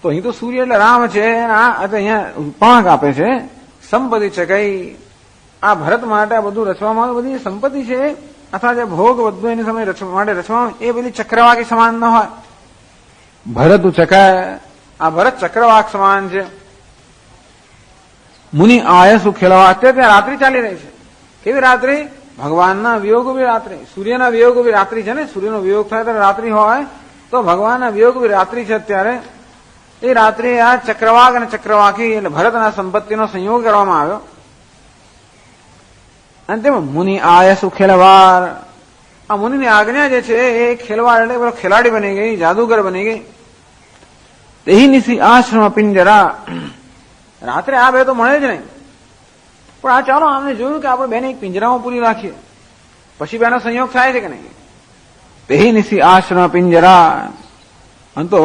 તો અહીં તો સૂર્ય એટલે રામ છે, અહીંયા પાંખ આપે છે. સંપત્તિ ચકઈ, આ ભરત માટે આ બધું રચવામાં આવ્યું, બધી સંપત્તિ છે અથવા જે ભોગ બધું એની સમય માટે રચવામાં, એ બધી ચક્રવાકી સમાન ન હોય. ભરત ચક, આ ભરત ચક્રવાક સમાન છે. મુનિ આયસુ ખેલવા, અત્યારે ત્યાં રાત્રિ ચાલી રહી છે. કેવી રાત્રિ? ભગવાનના વિયોગ બી રાત્રિ, સૂર્યના વિયોગ બી રાત્રિ છે ને. સૂર્યનો વિયોગ થાય ત્યારે રાત્રિ હોય, તો ભગવાનના વિયોગ બી રાત્રિ છે. અત્યારે એ રાત્રિ આ ચક્રવાક અને ચક્રવાકી એટલે ભરતના સંપત્તિનો સંયોગ કરવામાં આવ્યો. અને તેમાં મુનિ આયસુ ખેલવાર, આ મુનિની આજ્ઞા જે છે એ ખેલવાર એટલે ખેલાડી બની ગઈ, જાદુગર બની ગઈ. તેહી નિશી આશ્રમ પિંજરા, રાત્રે આ બે તો મળે જ નહીં, પણ આ ચાલો આમને જોયું કે આપણે બેને એક પિંજરામાં પૂરી રાખીએ, પછી બેનો સંયોગ થાય છે કે નહીં. તેહી નિશી આશ્રમ પિંજરા, અને તો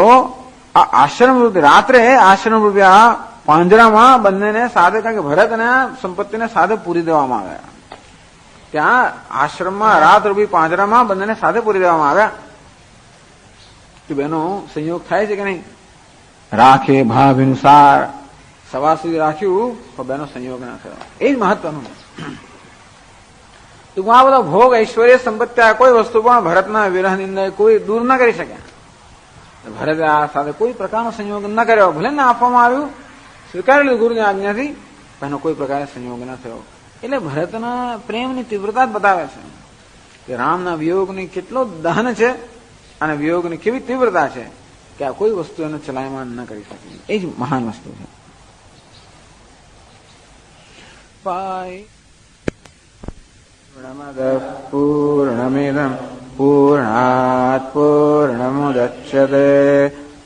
આ આશ્રમ રૂપે રાત્રે આશ્રમ રૂપે આ પાંજરામાં બંનેને સાથે, કારણ કે ભરત અને સંપત્તિને સાથે પૂરી દેવામાં આવ્યા. ત્યાં આશ્રમમાં રાત રૂપી પાંજરામાં બંનેને સાથે પૂરી દેવામાં આવ્યા. કે બેનો સંયોગ થાય છે કે નહીં. રાખે ભાભિનુસાર, સવાર સુધી રાખ્યું તો બેનો સંયોગ ના થયો. એ જ મહત્વનું. તો આ બધા ભોગ ઐશ્વર્ય સંપત્તિ કોઈ વસ્તુ પણ ભરતના વિરહની અંદર કોઈ દૂર ન કરી શક્યા. ભરતે આ સાથે કોઈ પ્રકારનો સંયોગ ન કર્યો, ભલે ને આપવામાં આવ્યું, સ્વીકારી લીધું ગુરુની આજ્ઞાથી, એનો કોઈ પ્રકારે સંયોગ ન થયો. એટલે ભરતના પ્રેમની તીવ્રતા જ બતાવે છે કે રામના વિયોગની કેટલો દહન છે અને વિયોગની કેવી તીવ્રતા છે કે આ કોઈ વસ્તુ એને ચલાયમાન ન કરી શકે. એ જ મહાન વસ્તુ છે. પૂર્ણમિદં પૂર્ણાત પૂર્ણમુદચ્યતે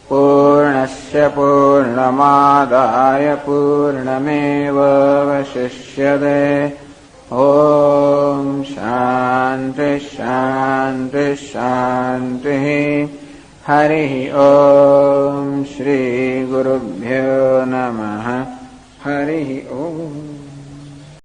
પૂર્ણસ્ય પૂર્ણમાદાય પૂર્ણમેવાવશિષ્યતે. ઓમ શાંતિ શાંતિ શાંતિ. હરિ ઓમ શ્રી ગુરુભ્યો નમઃ. હરિ ઓમ.